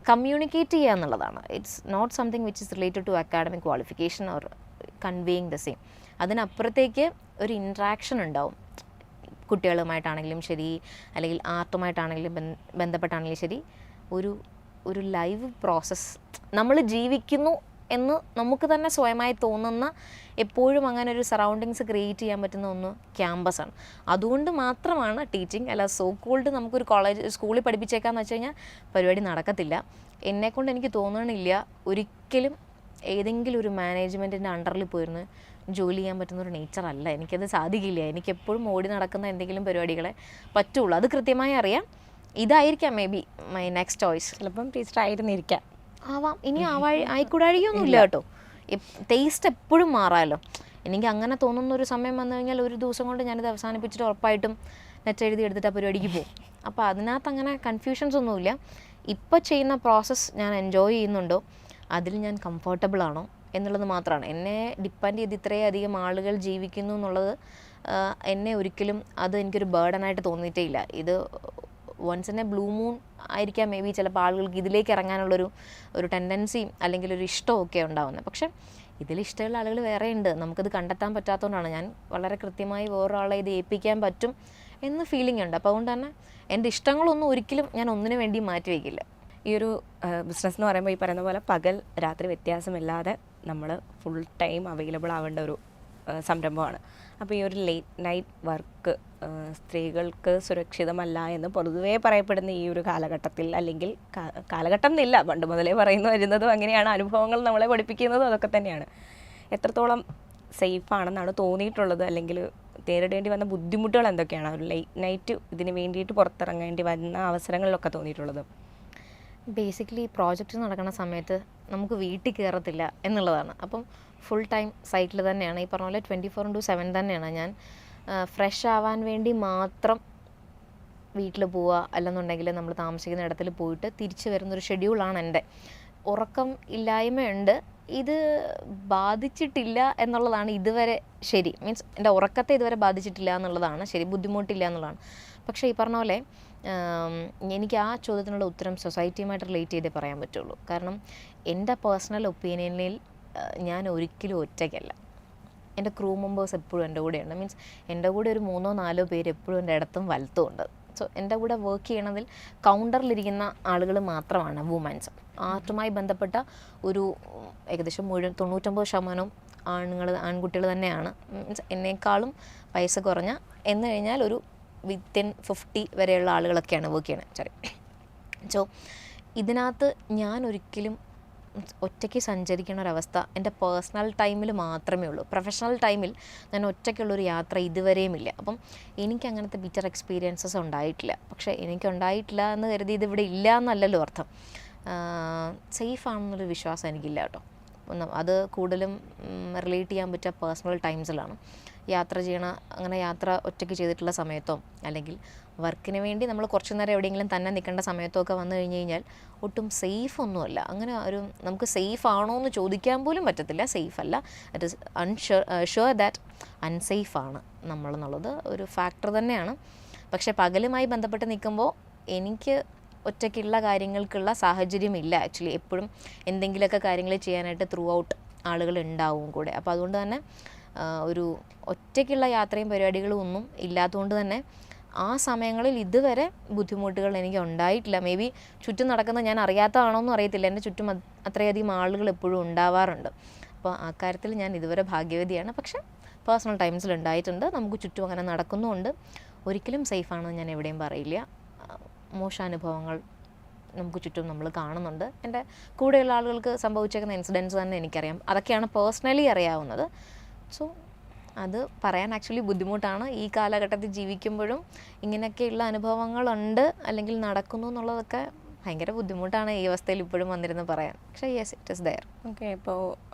കമ്മ്യൂണിക്കേറ്റ് ചെയ്യുക എന്നുള്ളതാണ്. It's not something which is related to academic qualification or conveying the same. അതിനപ്പുറത്തേക്ക് ഒരു ഇൻട്രാക്ഷൻ ഉണ്ടാവും. കുട്ടികളുമായിട്ടാണെങ്കിലും ശരി, അല്ലെങ്കിൽ ആർട്ടുമായിട്ടാണെങ്കിലും ബന്ധപ്പെട്ടാണെങ്കിലും ശരി, ഒരു ലൈവ് പ്രോസസ്സ്. നമ്മൾ ജീവിക്കുന്നു എന്ന് നമുക്ക് തന്നെ സ്വയമായി തോന്നുന്ന, എപ്പോഴും അങ്ങനെ ഒരു സറൗണ്ടിങ്സ് ക്രിയേറ്റ് ചെയ്യാൻ പറ്റുന്ന ഒന്ന് ക്യാമ്പസാണ്. അതുകൊണ്ട് മാത്രമാണ് ടീച്ചിങ്. അല്ല സോ കോൾഡ് നമുക്കൊരു സ്കൂളിൽ പഠിപ്പിച്ചേക്കാന്ന് വെച്ച് കഴിഞ്ഞാൽ പരിപാടി നടക്കത്തില്ല. എന്നെക്കൊണ്ട് എനിക്ക് തോന്നണില്ല ഒരിക്കലും ഏതെങ്കിലും ഒരു മാനേജ്മെൻറ്റിൻ്റെ അണ്ടറിൽ പോയിരുന്ന് ജോലി ചെയ്യാൻ പറ്റുന്ന ഒരു നേച്ചറല്ല. എനിക്കത് സാധിക്കില്ല. എനിക്കെപ്പോഴും ഓടി നടക്കുന്ന എന്തെങ്കിലും പരിപാടികളെ പറ്റുള്ളൂ. അത് കൃത്യമായി അറിയാം. ഇതായിരിക്കാം maybe my next choice. ചിലപ്പം ടീച്ചറായിരുന്നിരിക്കാം, ആവാം. ഇനി ആയിക്കൂടാഴികയൊന്നുമില്ല കേട്ടോ. ടേസ്റ്റ് എപ്പോഴും മാറാമല്ലോ. എനിക്ക് അങ്ങനെ തോന്നുന്ന ഒരു സമയം വന്നു കഴിഞ്ഞാൽ ഒരു ദിവസം കൊണ്ട് ഞാനിത് അവസാനിപ്പിച്ചിട്ട് ഉറപ്പായിട്ടും നെറ്റ് എഴുതി എടുത്തിട്ട് ആ പരിപാടിക്ക് പോകും. അപ്പോൾ അതിനകത്ത് അങ്ങനെ കൺഫ്യൂഷൻസ് ഒന്നുമില്ല. ഇപ്പോൾ ചെയ്യുന്ന പ്രോസസ്സ് ഞാൻ എൻജോയ് ചെയ്യുന്നുണ്ടോ, അതിൽ ഞാൻ കംഫർട്ടബിൾ ആണോ എന്നുള്ളത് മാത്രമാണ്. എന്നെ ഡിപ്പെൻഡ് ചെയ്ത് ഇത്രയധികം ആളുകൾ ജീവിക്കുന്നു എന്നുള്ളത് എന്നെ ഒരിക്കലും അത് എനിക്കൊരു ബേർഡനായിട്ട് തോന്നിയിട്ടേ ഇല്ല. ഇത് once in a blue moon ആയിരിക്കാം മേ ബി ചിലപ്പോൾ ആളുകൾക്ക് ഇതിലേക്ക് ഇറങ്ങാനുള്ളൊരു ടെൻഡൻസിയും അല്ലെങ്കിൽ ഒരു ഇഷ്ടമൊക്കെ ഉണ്ടാവുന്നത്. പക്ഷേ ഇതിലിഷ്ടമുള്ള ആളുകൾ വേറെ ഉണ്ട്. നമുക്കത് കണ്ടെത്താൻ പറ്റാത്തതുകൊണ്ടാണ് ഞാൻ വളരെ കൃത്യമായി വേറൊരാളെ ഇത് ഏൽപ്പിക്കാൻ പറ്റും എന്ന് ഫീലിംഗ് ഉണ്ട്. അപ്പോൾ അതുകൊണ്ട് തന്നെ എൻ്റെ ഇഷ്ടങ്ങളൊന്നും ഒരിക്കലും ഞാൻ ഒന്നിനു വേണ്ടി മാറ്റി വയ്ക്കില്ല. ഈ ഒരു ബിസിനസ് എന്ന് പറയുമ്പോൾ ഈ പറയുന്ന പോലെ പകൽ രാത്രി വ്യത്യാസമില്ലാതെ നമ്മൾ ഫുൾ ടൈം അവൈലബിൾ ആവേണ്ട ഒരു സംരംഭമാണ്. അപ്പോൾ ഈ ഒരു ലേറ്റ് നൈറ്റ് വർക്ക് സ്ത്രീകൾക്ക് സുരക്ഷിതമല്ല എന്ന് പൊതുവേ പറയപ്പെടുന്ന ഈ ഒരു കാലഘട്ടത്തിൽ, അല്ലെങ്കിൽ കാലഘട്ടം എന്നില്ല, പണ്ട് മുതലേ പറയുന്നു വരുന്നതും അങ്ങനെയാണ്, അനുഭവങ്ങൾ നമ്മളെ പഠിപ്പിക്കുന്നതും അതൊക്കെ തന്നെയാണ്. എത്രത്തോളം സേഫ് ആണെന്നാണ് തോന്നിയിട്ടുള്ളത്, അല്ലെങ്കിൽ നേരിടേണ്ടി വന്ന ബുദ്ധിമുട്ടുകൾ എന്തൊക്കെയാണ് ഒരു ലേറ്റ് നൈറ്റ് ഇതിന് വേണ്ടിയിട്ട് പുറത്തിറങ്ങേണ്ടി വന്ന അവസരങ്ങളിലൊക്കെ തോന്നിയിട്ടുള്ളത്? ബേസിക്കലി പ്രോജക്റ്റ് നടക്കുന്ന സമയത്ത് നമുക്ക് വീട്ടിൽ കയറത്തില്ല എന്നുള്ളതാണ്. അപ്പം ഫുൾ ടൈം സൈറ്റിൽ തന്നെയാണ്. ഈ പറഞ്ഞ പോലെ 24/7 തന്നെയാണ് ഞാൻ. ഫ്രഷ് ആവാൻ വേണ്ടി മാത്രം വീട്ടിൽ പോവുക, അല്ലെന്നുണ്ടെങ്കിൽ നമ്മൾ താമസിക്കുന്ന ഇടത്തിൽ പോയിട്ട് തിരിച്ചു വരുന്നൊരു ഷെഡ്യൂളാണ് എൻ്റെ. ഉറക്കം ഇല്ലായ്മയുണ്ട്, ഇത് ബാധിച്ചിട്ടില്ല എന്നുള്ളതാണ് ഇതുവരെ ശരി. മീൻസ് എൻ്റെ ഉറക്കത്തെ ഇതുവരെ ബാധിച്ചിട്ടില്ല എന്നുള്ളതാണ് ശരി, ബുദ്ധിമുട്ടില്ല എന്നുള്ളതാണ്. പക്ഷേ ഈ പറഞ്ഞ പോലെ എനിക്ക് ആ ചോദ്യത്തിനുള്ള ഉത്തരം സൊസൈറ്റിയുമായിട്ട് റിലേറ്റ് ചെയ്തേ പറയാൻ പറ്റുള്ളൂ. കാരണം എൻ്റെ പേഴ്സണൽ ഒപ്പീനിയനിൽ ഞാൻ ഒരിക്കലും ഒറ്റയ്ക്കല്ല. എൻ്റെ ക്രൂ മെമ്പേഴ്സ് എപ്പോഴും എൻ്റെ കൂടെയുണ്ട്. മീൻസ് എൻ്റെ കൂടെ ഒരു 3-4 പേര് എപ്പോഴും എൻ്റെ ഇടത്തും വലത്തും ഉണ്ട്. സോ എൻ്റെ കൂടെ വർക്ക് ചെയ്യണതിൽ കൗണ്ടറിലിരിക്കുന്ന ആളുകൾ മാത്രമാണ് വുമൻസ്. ആർട്ടുമായി ബന്ധപ്പെട്ട ഒരു ഏകദേശം 99% ആൺകുട്ടികൾ തന്നെയാണ്. മീൻസ് എന്നേക്കാളും പൈസ കുറഞ്ഞ എന്ന് കഴിഞ്ഞാൽ ഒരു വിത്തിൻ 50 വരെയുള്ള ആളുകളൊക്കെയാണ് വർക്ക് ചെയ്യണത്. സോ ഇതിനകത്ത് ഞാൻ ഒരിക്കലും ഒറ്റയ്ക്ക് സഞ്ചരിക്കണ ഒരവസ്ഥ എൻ്റെ പേഴ്സണൽ ടൈമിൽ മാത്രമേ ഉള്ളൂ. പ്രൊഫഷണൽ ടൈമിൽ ഞാൻ ഒറ്റയ്ക്കുള്ളൊരു യാത്ര ഇതുവരെയും ഇല്ല. അപ്പം എനിക്ക് അങ്ങനത്തെ ബിറ്റർ എക്സ്പീരിയൻസസ് ഉണ്ടായിട്ടില്ല. പക്ഷേ എനിക്കുണ്ടായിട്ടില്ല എന്ന് കരുതി ഇതിവിടെ ഇല്ല എന്നല്ലല്ലോ അർത്ഥം. സേഫ് ആണെന്നൊരു വിശ്വാസം എനിക്കില്ല കേട്ടോ. അത് കൂടുതലും റിലേറ്റ് ചെയ്യാൻ പറ്റുക പേഴ്സണൽ ടൈംസിലാണ്. യാത്ര ചെയ്യണ, അങ്ങനെ യാത്ര ഒറ്റയ്ക്ക് ചെയ്തിട്ടുള്ള സമയത്തോ അല്ലെങ്കിൽ വർക്കിന് വേണ്ടി നമ്മൾ കുറച്ച് നേരം എവിടെയെങ്കിലും തന്നെ നിൽക്കേണ്ട സമയത്തോ ഒക്കെ വന്നു കഴിഞ്ഞ് കഴിഞ്ഞാൽ ഒട്ടും സേഫ് ഒന്നുമല്ല. അങ്ങനെ ഒരു നമുക്ക് സേഫ് ആണോ എന്ന് ചോദിക്കാൻ പോലും പറ്റത്തില്ല. സേഫ് അല്ല, it is sure that unsafe ആണ് നമ്മളെന്നുള്ളത് ഒരു ഫാക്ടർ തന്നെയാണ്. പക്ഷേ പകലുമായി ബന്ധപ്പെട്ട് നിൽക്കുമ്പോൾ എനിക്ക് ഒറ്റയ്ക്കുള്ള കാര്യങ്ങൾക്കുള്ള സാഹചര്യമില്ല. ആക്ച്വലി എപ്പോഴും എന്തെങ്കിലുമൊക്കെ കാര്യങ്ങൾ ചെയ്യാനായിട്ട് ത്രൂ ഔട്ട് ആളുകൾ ഉണ്ടാവും കൂടെ. അപ്പോൾ അതുകൊണ്ട് തന്നെ ഒരു ഒറ്റയ്ക്കുള്ള യാത്രയും പരിപാടികളും ഒന്നും ഇല്ലാത്തതുകൊണ്ട് തന്നെ ആ സമയങ്ങളിൽ ഇതുവരെ ബുദ്ധിമുട്ടുകൾ എനിക്ക് ഉണ്ടായിട്ടില്ല. മേ ബി ചുറ്റും നടക്കുന്നത് ഞാൻ അറിയാത്തതാണോന്നും അറിയത്തില്ല. എൻ്റെ ചുറ്റും അത്രയധികം ആളുകൾ എപ്പോഴും ഉണ്ടാവാറുണ്ട്. അപ്പോൾ ആ കാര്യത്തിൽ ഞാൻ ഇതുവരെ ഭാഗ്യവതിയാണ്. പക്ഷേ പേഴ്സണൽ ടൈംസിൽ ഉണ്ടായിട്ടുണ്ട്. നമുക്ക് ചുറ്റും അങ്ങനെ നടക്കുന്നുമുണ്ട്. ഒരിക്കലും സേഫാണെന്ന് ഞാൻ എവിടെയും പറയില്ല. മോശാനുഭവങ്ങൾ നമുക്ക് ചുറ്റും നമ്മൾ കാണുന്നുണ്ട്. എൻ്റെ കൂടെയുള്ള ആളുകൾക്ക് സംഭവിച്ചേക്കുന്ന ഇൻസിഡൻസ് തന്നെ എനിക്കറിയാം. അതൊക്കെയാണ് പേഴ്സണലി അറിയാവുന്നത്. സോ അത് പറയാൻ ആക്ച്വലി ബുദ്ധിമുട്ടാണ്. ഈ കാലഘട്ടത്തിൽ ജീവിക്കുമ്പോഴും ഇങ്ങനെയൊക്കെയുള്ള അനുഭവങ്ങളുണ്ട് അല്ലെങ്കിൽ നടക്കുന്നു എന്നുള്ളതൊക്കെ ഭയങ്കര ബുദ്ധിമുട്ടാണ് ഈ അവസ്ഥയിൽ ഇപ്പോഴും വന്നിരുന്ന് പറയാൻ. പക്ഷേ yes, it is there. Okay, ഇപ്പോൾ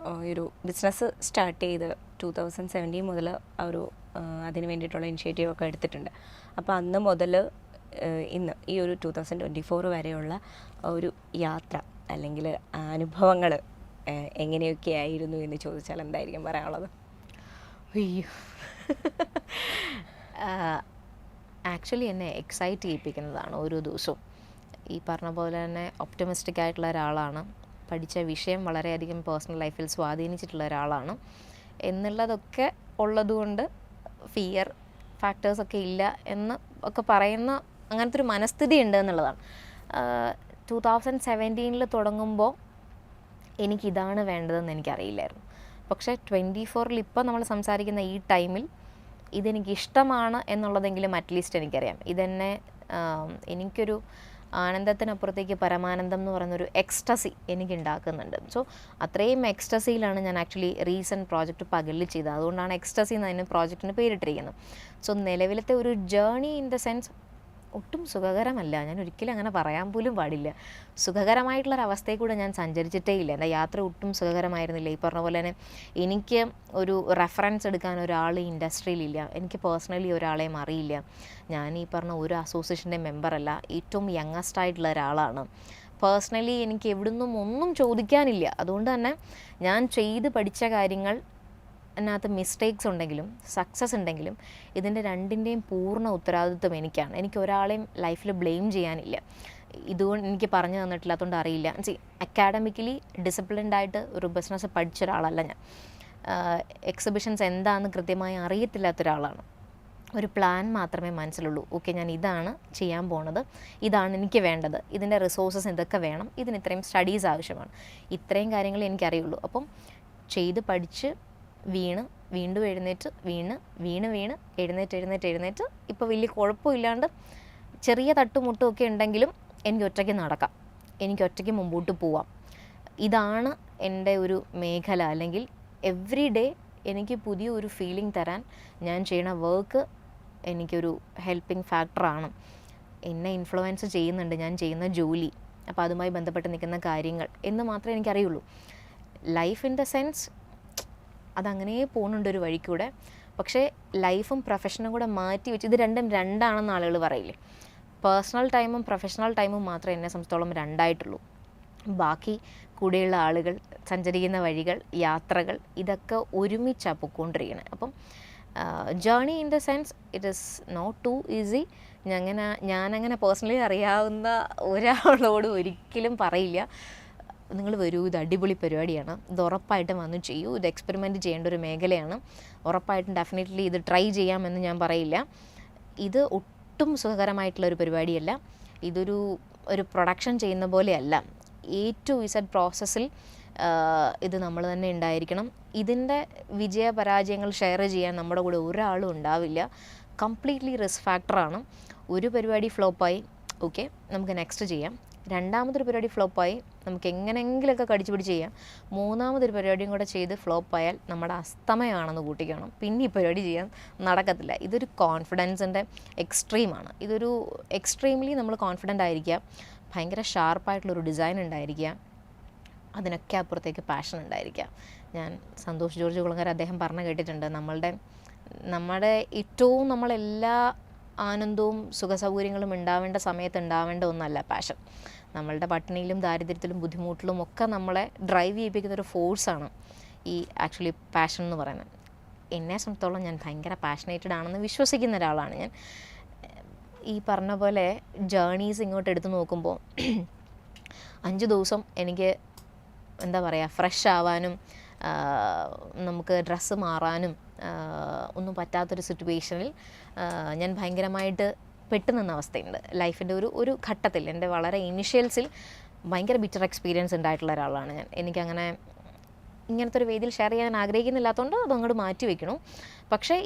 ഒരു ബിസിനസ് സ്റ്റാർട്ട് ചെയ്ത് 2017 മുതൽ ഒരു അതിന് വേണ്ടിയിട്ടുള്ള ഇനിഷ്യേറ്റീവ് ഒക്കെ എടുത്തിട്ടുണ്ട്. അപ്പോൾ അന്ന് മുതൽ ഇന്ന് ഈ ഒരു 2024 വരെയുള്ള ഒരു യാത്ര അല്ലെങ്കിൽ അനുഭവങ്ങൾ എങ്ങനെയൊക്കെ ആയിരുന്നു എന്ന് ചോദിച്ചാൽ എന്തായിരിക്കും പറയാനുള്ളത്? അയ്യോ, ആക്ച്വലി എന്നെ എക്സൈറ്റ് ചെയ്യിപ്പിക്കുന്നതാണ് ഓരോ ദിവസവും. ഈ പറഞ്ഞ പോലെ തന്നെ ഒപ്റ്റമിസ്റ്റിക് ആയിട്ടുള്ള ഒരാളാണ്. പഠിച്ച വിഷയം വളരെയധികം പേഴ്സണൽ ലൈഫിൽ സ്വാധീനിച്ചിട്ടുള്ള ഒരാളാണ് എന്നുള്ളതൊക്കെ ഉള്ളതുകൊണ്ട് ഫിയർ ഫാക്ടേഴ്സൊക്കെ ഇല്ല എന്ന് ഒക്കെ പറയുന്ന അങ്ങനത്തെ ഒരു മനസ്ഥിതി ഉണ്ട് എന്നുള്ളതാണ്. 2017 തുടങ്ങുമ്പോൾ എനിക്കിതാണ് വേണ്ടതെന്ന് എനിക്കറിയില്ലായിരുന്നു. പക്ഷേ 24 ഇപ്പോൾ നമ്മൾ സംസാരിക്കുന്ന ഈ ടൈമിൽ ഇതെനിക്കിഷ്ടമാണ് എന്നുള്ളതെങ്കിലും അറ്റ്ലീസ്റ്റ് എനിക്കറിയാം. ഇതെന്നെ എനിക്കൊരു ആനന്ദത്തിനപ്പുറത്തേക്ക് പരമാനന്ദം എന്ന് പറയുന്നൊരു എക്സ്റ്റസി എനിക്ക് ഉണ്ടാക്കുന്നുണ്ട്. സോ അത്രയും എക്സ്റ്റസിയിലാണ് ഞാൻ ആക്ച്വലി റീസെൻറ്റ് പ്രോജക്റ്റ് പകലിൽ ചെയ്തത്. അതുകൊണ്ടാണ് എക്സ്റ്റസി എന്ന് അതിന് പ്രോജക്റ്റിന് പേരിട്ടിരിക്കുന്നത്. സോ നിലവിലത്തെ ഒരു ജേർണി ഇൻ ദ സെൻസ് ഒട്ടും സുഖകരമല്ല. ഞാൻ ഒരിക്കലും അങ്ങനെ പറയാൻ പോലും പാടില്ല. സുഖകരമായിട്ടുള്ളൊരവസ്ഥയിൽ കൂടെ ഞാൻ സഞ്ചരിച്ചിട്ടേ ഇല്ല. എൻ്റെ യാത്ര ഒട്ടും സുഖകരമായിരുന്നില്ല. ഈ പറഞ്ഞ പോലെ തന്നെ എനിക്ക് ഒരു റെഫറൻസ് എടുക്കാൻ ഒരാൾ ഈ ഇൻഡസ്ട്രിയിലില്ല. എനിക്ക് പേഴ്സണലി ഒരാളെയും അറിയില്ല. ഞാൻ ഈ പറഞ്ഞ ഒരു അസോസിയേഷൻ്റെ മെമ്പറല്ല. ഏറ്റവും യങ്ങസ്റ്റ് ആയിട്ടുള്ള ഒരാളാണ്. പേഴ്സണലി എനിക്ക് എവിടുന്നും ഒന്നും ചോദിക്കാനില്ല. അതുകൊണ്ട് തന്നെ ഞാൻ ചെയ്ത് പഠിച്ച കാര്യങ്ങൾ അതിനകത്ത് മിസ്റ്റേക്സ് ഉണ്ടെങ്കിലും സക്സസ് ഉണ്ടെങ്കിലും ഇതിൻ്റെ രണ്ടിൻ്റെയും പൂർണ്ണ ഉത്തരവാദിത്വം എനിക്കാണ്. എനിക്ക് ഒരാളെയും ലൈഫിൽ ബ്ലെയിം ചെയ്യാനില്ല. ഇതുകൊണ്ട് എനിക്ക് പറഞ്ഞു തന്നിട്ടില്ലാത്തതുകൊണ്ട് അറിയില്ല. അക്കാഡമിക്കലി ഡിസിപ്ലിൻഡായിട്ട് ഒരു ബിസിനസ് പഠിച്ച ഒരാളല്ല ഞാൻ. എക്സിബിഷൻസ് എന്താണെന്ന് കൃത്യമായി അറിയത്തില്ലാത്ത ഒരാളാണ്. ഒരു പ്ലാൻ മാത്രമേ മനസ്സിലുള്ളൂ. ഓക്കെ, ഞാൻ ഇതാണ് ചെയ്യാൻ പോണത്, ഇതാണ് എനിക്ക് വേണ്ടത്, ഇതിൻ്റെ റിസോഴ്സസ് ഇതൊക്കെ വേണം, ഇതിന് ഇത്രയും സ്റ്റഡീസ് ആവശ്യമാണ്, ഇത്രയും കാര്യങ്ങൾ എനിക്കറിയുള്ളൂ. അപ്പം ചെയ്ത് പഠിച്ച് വീണ് വീണ്ടും എഴുന്നേറ്റ് വീണ് എഴുന്നേറ്റ് ഇപ്പോൾ വലിയ കുഴപ്പമില്ലാണ്ട് ചെറിയ തട്ടുമുട്ടും ഒക്കെ ഉണ്ടെങ്കിലും എനിക്ക് ഒറ്റയ്ക്ക് നടക്കാം, എനിക്ക് ഒറ്റയ്ക്ക് മുമ്പോട്ട് പോവാം. ഇതാണ് എൻ്റെ ഒരു മേഖല. അല്ലെങ്കിൽ എവ്രി ഡേ എനിക്ക് പുതിയ ഒരു ഫീലിംഗ് തരാൻ ഞാൻ ചെയ്യുന്ന വർക്ക് എനിക്കൊരു ഹെൽപ്പിംഗ് ഫാക്ടറാണ്. എന്നെ ഇൻഫ്ലുവൻസ് ചെയ്യുന്നുണ്ട് ഞാൻ ചെയ്യുന്ന ജോലി, അപ്പോൾ അതുമായി ബന്ധപ്പെട്ട് നിൽക്കുന്ന കാര്യങ്ങൾ എന്ന് മാത്രമേ എനിക്കറിയുള്ളൂ. ലൈഫ് ഇൻ ദ സെൻസ് അതങ്ങനെ പോകുന്നുണ്ട് ഒരു വഴിക്കൂടെ. പക്ഷേ ലൈഫും പ്രൊഫഷനും കൂടെ മാറ്റി വെച്ച് ഇത് രണ്ടും രണ്ടാണെന്ന് ആളുകൾ പറയില്ലേ. പേഴ്സണൽ ടൈമും പ്രൊഫഷണൽ ടൈമും മാത്രമേ എന്നെ സംബന്ധിച്ചോളം രണ്ടായിട്ടുള്ളൂ. ബാക്കി കൂടെയുള്ള ആളുകൾ, സഞ്ചരിക്കുന്ന വഴികൾ, യാത്രകൾ, ഇതൊക്കെ ഒരുമിച്ചാണ് പൊയ്ക്കൊണ്ടിരിക്കുന്നത്. അപ്പം journey in the sense it is not too easy. ഞാനങ്ങനെ പേഴ്സണലി അറിയാവുന്ന ഒരാളോട് ഒരിക്കലും പറയില്ല നിങ്ങൾ വരൂ, ഇത് അടിപൊളി പരിപാടിയാണ്, ഇത് ഉറപ്പായിട്ടും വന്ന് ചെയ്യൂ, ഇത് എക്സ്പെരിമെൻറ്റ് ചെയ്യേണ്ട ഒരു മേഖലയാണ്, ഉറപ്പായിട്ടും ഡെഫിനറ്റ്ലി ഇത് ട്രൈ ചെയ്യാമെന്ന് ഞാൻ പറയില്ല. ഇത് ഒട്ടും സുഖകരമായിട്ടുള്ളൊരു പരിപാടിയല്ല. ഒരു പ്രൊഡക്ഷൻ ചെയ്യുന്ന പോലെയല്ല. A to Z പ്രോസസ്സിൽ ഇത് നമ്മൾ തന്നെ ഉണ്ടായിരിക്കണം. ഇതിൻ്റെ വിജയപരാജയങ്ങൾ ഷെയർ ചെയ്യാൻ നമ്മുടെ കൂടെ ഒരാളും ഉണ്ടാവില്ല. കംപ്ലീറ്റ്ലി റിസ്ക് ഫാക്ടറാണ്. ഒരു പരിപാടി ഫ്ലോപ്പായി, ഓക്കെ നമുക്ക് നെക്സ്റ്റ് ചെയ്യാം. രണ്ടാമതൊരു പരിപാടി ഫ്ലോപ്പായി, നമുക്ക് എങ്ങനെയെങ്കിലുമൊക്കെ കടിച്ചു പിടിച്ച് ചെയ്യാം. മൂന്നാമതൊരു പരിപാടിയും കൂടെ ചെയ്ത് ഫ്ലോപ്പായാൽ നമ്മുടെ അസ്തമയമാണെന്ന് കൂട്ടിക്കണം, പിന്നെ ഈ പരിപാടി ചെയ്യാൻ നടക്കത്തില്ല. ഇതൊരു കോൺഫിഡൻസിൻ്റെ എക്സ്ട്രീമാണ്. ഇതൊരു എക്സ്ട്രീംലി നമ്മൾ കോൺഫിഡൻ്റ് ആയിരിക്കുക, ഭയങ്കര ഷാർപ്പായിട്ടുള്ളൊരു ഡിസൈൻ ഉണ്ടായിരിക്കുക, അതിനൊക്കെ അപ്പുറത്തേക്ക് പാഷൻ ഉണ്ടായിരിക്കുക. ഞാൻ സന്തോഷ് ജോർജ് കുളങ്ങര അദ്ദേഹം പറഞ്ഞു കേട്ടിട്ടുണ്ട്, നമ്മുടെ ഏറ്റവും നമ്മളെല്ലാ ആനന്ദവും സുഖസൗകര്യങ്ങളും ഉണ്ടാവേണ്ട സമയത്ത് ഉണ്ടാവേണ്ട ഒന്നല്ല പാഷൻ. നമ്മളുടെ പട്ടിണിയിലും ദാരിദ്ര്യത്തിലും ബുദ്ധിമുട്ടിലും ഒക്കെ നമ്മളെ ഡ്രൈവ് ചെയ്യിപ്പിക്കുന്ന ഒരു ഫോഴ്സാണ് ഈ ആക്ച്വലി പാഷൻ എന്ന് പറയുന്നത്. എന്നെ സംബന്ധിച്ചോളം ഞാൻ ഭയങ്കര പാഷനേറ്റഡ് ആണെന്ന് വിശ്വസിക്കുന്ന ഒരാളാണ് ഞാൻ. ഈ പറഞ്ഞ പോലെ ജേർണീസ് ഇങ്ങോട്ട് എടുത്തു നോക്കുമ്പോൾ 5 ദിവസം എനിക്ക് എന്താ പറയുക ഫ്രഷ് ആവാനും നമുക്ക് ഡ്രസ്സ് മാറാനും ഒന്നും പറ്റാത്തൊരു സിറ്റുവേഷനിൽ ഞാൻ ഭയങ്കരമായിട്ട് പെട്ടുനിന്ന അവസ്ഥയുണ്ട് ലൈഫിൻ്റെ ഒരു ഘട്ടത്തിൽ. എൻ്റെ വളരെ ഇനിഷ്യൽസിൽ ഭയങ്കര ബിറ്റർ എക്സ്പീരിയൻസ് ഉണ്ടായിട്ടുള്ള ഒരാളാണ് ഞാൻ. എനിക്കങ്ങനെ ഇങ്ങനത്തെ ഒരു വേദിയിൽ ഷെയർ ചെയ്യാൻ ആഗ്രഹിക്കുന്നില്ലാത്തതുകൊണ്ട് അതങ്ങോട്ട് മാറ്റി വയ്ക്കണം. പക്ഷേ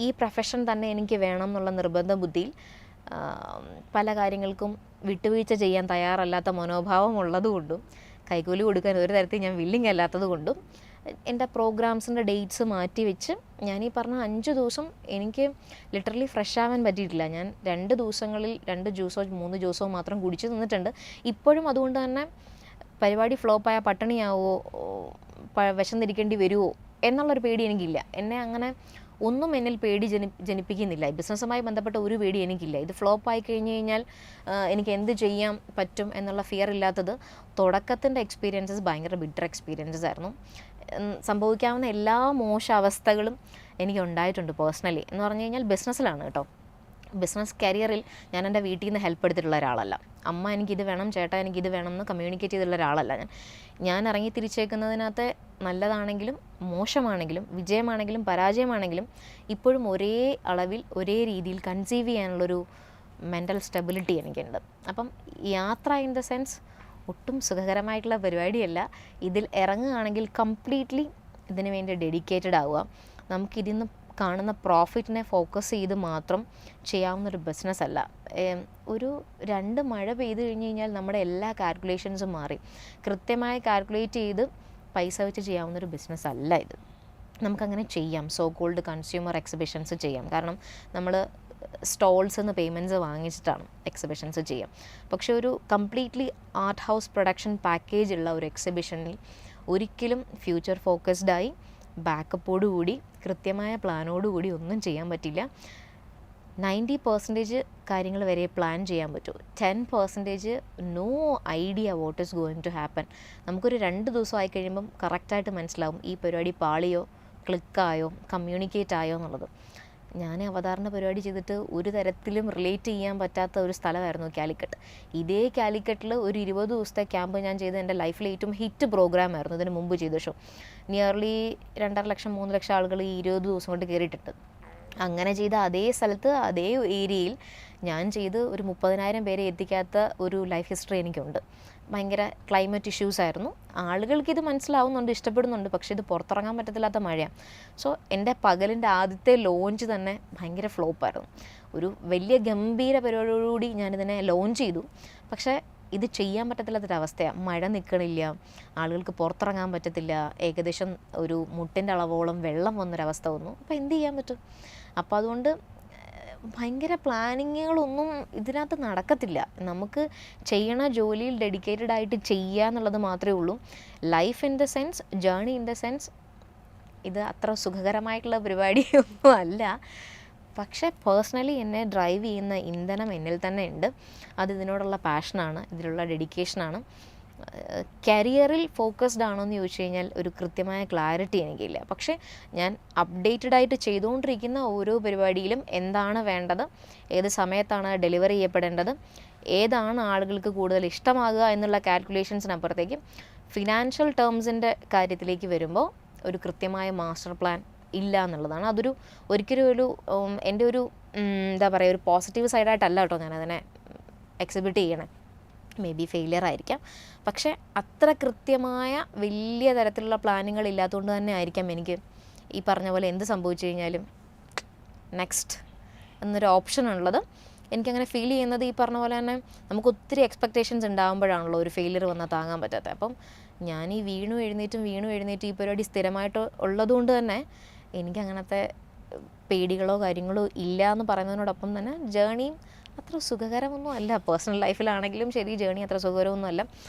ഈ പ്രൊഫഷൻ തന്നെ എനിക്ക് വേണം എന്നുള്ള നിർബന്ധ ബുദ്ധിയിൽ പല കാര്യങ്ങൾക്കും വിട്ടുവീഴ്ച ചെയ്യാൻ തയ്യാറല്ലാത്ത മനോഭാവം ഉള്ളതുകൊണ്ടും കൈക്കൂലി കൊടുക്കാൻ ഒരു തരത്തിൽ ഞാൻ വില്ലിങ് അല്ലാത്തത് കൊണ്ടും എൻ്റെ പ്രോഗ്രാംസിൻ്റെ ഡേറ്റ്സ് മാറ്റി വെച്ച് ഞാൻ ഈ പറഞ്ഞ 5 ദിവസം എനിക്ക് ലിറ്ററലി ഫ്രഷ് ആവാൻ പറ്റിയിട്ടില്ല. ഞാൻ 2 ദിവസങ്ങളിൽ 2 ജ്യൂസോ 3 ജ്യൂസോ മാത്രം കുടിച്ച് നിന്നിട്ടുണ്ട്. ഇപ്പോഴും അതുകൊണ്ട് തന്നെ പരിപാടി ഫ്ലോപ്പായ പട്ടിണിയാവോ, വിശന്നിരിക്കേണ്ടി വരുമോ എന്നുള്ളൊരു പേടി എനിക്കില്ല. എന്നെ അങ്ങനെ ഒന്നും എന്നിൽ പേടി ജനിപ്പിക്കുന്നില്ല. ബിസിനസ്സുമായി ബന്ധപ്പെട്ട ഒരു പേടി എനിക്കില്ല. ഇത് ഫ്ലോപ്പായി കഴിഞ്ഞാൽ എനിക്ക് എന്ത് ചെയ്യാൻ പറ്റും എന്നുള്ള ഫിയർ ഇല്ലാത്തത് തുടക്കത്തിൻ്റെ എക്സ്പീരിയൻസസ് ഭയങ്കര ബിറ്റർ എക്സ്പീരിയൻസസ് ആയിരുന്നു. സംഭവിക്കാവുന്ന എല്ലാ മോശ അവസ്ഥകളും എനിക്ക് ഉണ്ടായിട്ടുണ്ട് പേഴ്സണലി. എന്ന് പറഞ്ഞു കഴിഞ്ഞാൽ ബിസിനസ്സിലാണ് കേട്ടോ. ബിസിനസ് കരിയറിൽ ഞാൻ എൻ്റെ വീട്ടിൽ നിന്ന് ഹെൽപ്പ് എടുത്തിട്ടുള്ള ഒരാളല്ല. അമ്മ എനിക്കിത് വേണം, ചേട്ടാ എനിക്കിത് വേണം എന്ന് കമ്മ്യൂണിക്കേറ്റ് ചെയ്തിട്ടുള്ള ഒരാളല്ല ഞാൻ ഇറങ്ങി തിരിച്ചേക്കുന്നതിനകത്ത് നല്ലതാണെങ്കിലും മോശമാണെങ്കിലും വിജയമാണെങ്കിലും പരാജയമാണെങ്കിലും ഇപ്പോഴും ഒരേ അളവിൽ ഒരേ രീതിയിൽ കൺസീവ് ചെയ്യാനുള്ളൊരു മെൻ്റൽ സ്റ്റെബിലിറ്റി എനിക്കുണ്ട്. അപ്പം യാത്ര ഇൻ ദ സെൻസ് ഒട്ടും സുഖകരമായിട്ടുള്ള പരിപാടിയല്ല. ഇതിൽ ഇറങ്ങുകയാണെങ്കിൽ കംപ്ലീറ്റ്ലി ഇതിനു വേണ്ടി ഡെഡിക്കേറ്റഡ് ആവുക. നമുക്കിതിൽ നിന്ന് കാണുന്ന പ്രോഫിറ്റിനെ ഫോക്കസ് ചെയ്ത് മാത്രം ചെയ്യാവുന്നൊരു ബിസിനസ് അല്ല. ഒരു 2 മഴ പെയ്തു കഴിഞ്ഞ് കഴിഞ്ഞാൽ നമ്മുടെ എല്ലാ കാൽക്കുലേഷൻസും മാറി. കൃത്യമായി കാൽക്കുലേറ്റ് ചെയ്ത് പൈസ വെച്ച് ചെയ്യാവുന്നൊരു ബിസിനസ് അല്ല ഇത്. നമുക്കങ്ങനെ ചെയ്യാം, സോ കോൾഡ് കൺസ്യൂമർ എക്സിബിഷൻസ് ചെയ്യാം. കാരണം നമ്മൾ സ്റ്റോൾസ് നിന്ന് പേയ്മെൻറ്റ്സ് വാങ്ങിച്ചിട്ടാണ് എക്സിബിഷൻസ് ചെയ്യാം. പക്ഷേ ഒരു completely art house production package ഉള്ള ഒരു എക്സിബിഷനിൽ ഒരിക്കലും ഫ്യൂച്ചർ ഫോക്കസ്ഡായി ബാക്കപ്പോടുകൂടി കൃത്യമായ പ്ലാനോടുകൂടി ഒന്നും ചെയ്യാൻ പറ്റില്ല. 90% കാര്യങ്ങൾ വരെ പ്ലാൻ ചെയ്യാൻ പറ്റൂ. 10% no idea what is going to happen. നമുക്കൊരു 2 ദിവസം ആയി കഴിയുമ്പം കറക്റ്റായിട്ട് മനസ്സിലാവും ഈ പരിപാടി പാളിയോ ക്ലിക്കായോ കമ്മ്യൂണിക്കേറ്റ് ആയോ എന്നുള്ളത്. ഞാൻ അവതാരണ പരിപാടി ചെയ്തിട്ട് ഒരു തരത്തിലും റിലേറ്റ് ചെയ്യാൻ പറ്റാത്ത ഒരു സ്ഥലമായിരുന്നു കാലിക്കറ്റ്. ഇതേ കാലിക്കറ്റിൽ ഒരു 20 ദിവസത്തെ ക്യാമ്പ് ഞാൻ ചെയ്ത് എൻ്റെ ലൈഫിലെ ഏറ്റവും ഹിറ്റ് പ്രോഗ്രാമായിരുന്നു ഇതിന് മുമ്പ് ചെയ്ത ഷോ. നിയർലി 2.5 ലക്ഷം 3 ലക്ഷം ആളുകൾ ഈ 20 ദിവസം കൊണ്ട് കയറിയിട്ടുണ്ട്. അങ്ങനെ ചെയ്ത അതേ സ്ഥലത്ത് അതേ ഏരിയയിൽ ഞാൻ ചെയ്ത് ഒരു 30,000 പേരെ എത്തിക്കാത്ത ഒരു ലൈഫ് ഹിസ്റ്ററി എനിക്കുണ്ട്. ഭയങ്കര ക്ലൈമറ്റ് ഇഷ്യൂസ് ആയിരുന്നു. ആളുകൾക്ക് ഇത് മനസ്സിലാവുന്നുണ്ട്, ഇഷ്ടപ്പെടുന്നുണ്ട്, പക്ഷേ ഇത് പുറത്തിറങ്ങാൻ പറ്റത്തില്ലാത്ത മഴയാണ്. സോ എൻ്റെ പകലിൻ്റെ ആദ്യത്തെ ലോഞ്ച് തന്നെ ഭയങ്കര ഫ്ലോപ്പായിരുന്നു. ഒരു വലിയ ഗംഭീര പരിപാടിയോടുകൂടി ഞാനിതിനെ ലോഞ്ച് ചെയ്തു. പക്ഷേ ഇത് ചെയ്യാൻ പറ്റത്തില്ലാത്തൊരവസ്ഥയാണ്. മഴ നിൽക്കണില്ല, ആളുകൾക്ക് പുറത്തിറങ്ങാൻ പറ്റത്തില്ല, ഏകദേശം ഒരു മുട്ടിൻ്റെ അളവോളം വെള്ളം വന്നൊരവസ്ഥ വന്നു. അപ്പോൾ എന്ത് ചെയ്യാൻ പറ്റും? അപ്പോൾ അതുകൊണ്ട് ഭയങ്കര പ്ലാനിങ്ങുകളൊന്നും ഇതിനകത്ത് നടക്കത്തില്ല. നമുക്ക് ചെയ്യണ ജോലിയിൽ ഡെഡിക്കേറ്റഡ് ആയിട്ട് ചെയ്യുക എന്നുള്ളത് മാത്രമേ ഉള്ളൂ. Life in the sense, journey in the sense, ഇത് അത്ര സുഖകരമായിട്ടുള്ള പരിപാടിയൊന്നും അല്ല. പക്ഷേ പേഴ്സണലി എന്നെ ഡ്രൈവ് ചെയ്യുന്ന ഇന്ധനം എന്നിൽ തന്നെ ഉണ്ട്. അത് ഇതിനോടുള്ള പാഷനാണ്, ഇതിലുള്ള ഡെഡിക്കേഷനാണ്. കരിയറിൽ ഫോക്കസ്ഡ് ആണോ എന്ന് ചോദിച്ചു കഴിഞ്ഞാൽ ഒരു കൃത്യമായ ക്ലാരിറ്റി എനിക്കില്ല. പക്ഷേ ഞാൻ അപ്ഡേറ്റഡ് ആയിട്ട് ചെയ്തുകൊണ്ടിരിക്കുന്ന ഓരോ പരിപാടിയിലും എന്താണ് വേണ്ടത്, ഏത് സമയത്താണ് ഡെലിവറി ചെയ്യപ്പെടേണ്ടത്, ഏതാണ് ആളുകൾക്ക് കൂടുതൽ ഇഷ്ടമാകുക എന്നുള്ള കാൽക്കുലേഷൻസിനപ്പുറത്തേക്ക് ഫിനാൻഷ്യൽ ടേംസിൻ്റെ കാര്യത്തിലേക്ക് വരുമ്പോൾ ഒരു കൃത്യമായ മാസ്റ്റർ പ്ലാൻ ഇല്ല എന്നുള്ളതാണ്. അതൊരു ഒരിക്കലും ഒരു എൻ്റെ ഒരു എന്താ പറയുക, ഒരു പോസിറ്റീവ് സൈഡായിട്ടല്ല കേട്ടോ ഞാനതിനെ എക്സിബിറ്റ് ചെയ്യണേ. മേ ബി ഫെയിലിയർ ആയിരിക്കാം. പക്ഷേ അത്ര കൃത്യമായ വലിയ തരത്തിലുള്ള പ്ലാനിങ്ങൾ ഇല്ലാത്തതുകൊണ്ട് തന്നെ ആയിരിക്കാം എനിക്ക് ഈ പറഞ്ഞ പോലെ എന്ത് സംഭവിച്ചു കഴിഞ്ഞാലും നെക്സ്റ്റ് എന്നൊരു ഓപ്ഷൻ ഉള്ളത്. എനിക്കങ്ങനെ ഫീൽ ചെയ്യുന്നത് ഈ പറഞ്ഞ പോലെ തന്നെ നമുക്ക് ഒത്തിരി എക്സ്പെക്റ്റേഷൻസ് ഉണ്ടാകുമ്പോഴാണല്ലോ ഒരു ഫെയിലിയർ വന്നാൽ താങ്ങാൻ പറ്റാത്തത്. അപ്പം ഞാൻ ഈ വീണു എഴുന്നേറ്റും ഈ പരിപാടി സ്ഥിരമായിട്ട് ഉള്ളതുകൊണ്ട് തന്നെ എനിക്കങ്ങനത്തെ പേടികളോ കാര്യങ്ങളോ ഇല്ല എന്ന് പറയുന്നതിനോടൊപ്പം തന്നെ ജേണിയും അത്ര സുഖകരമൊന്നും അല്ല. പേഴ്സണൽ ലൈഫിലാണെങ്കിലും ശരി, ജേണി അത്ര സുഖകരമൊന്നും അല്ല.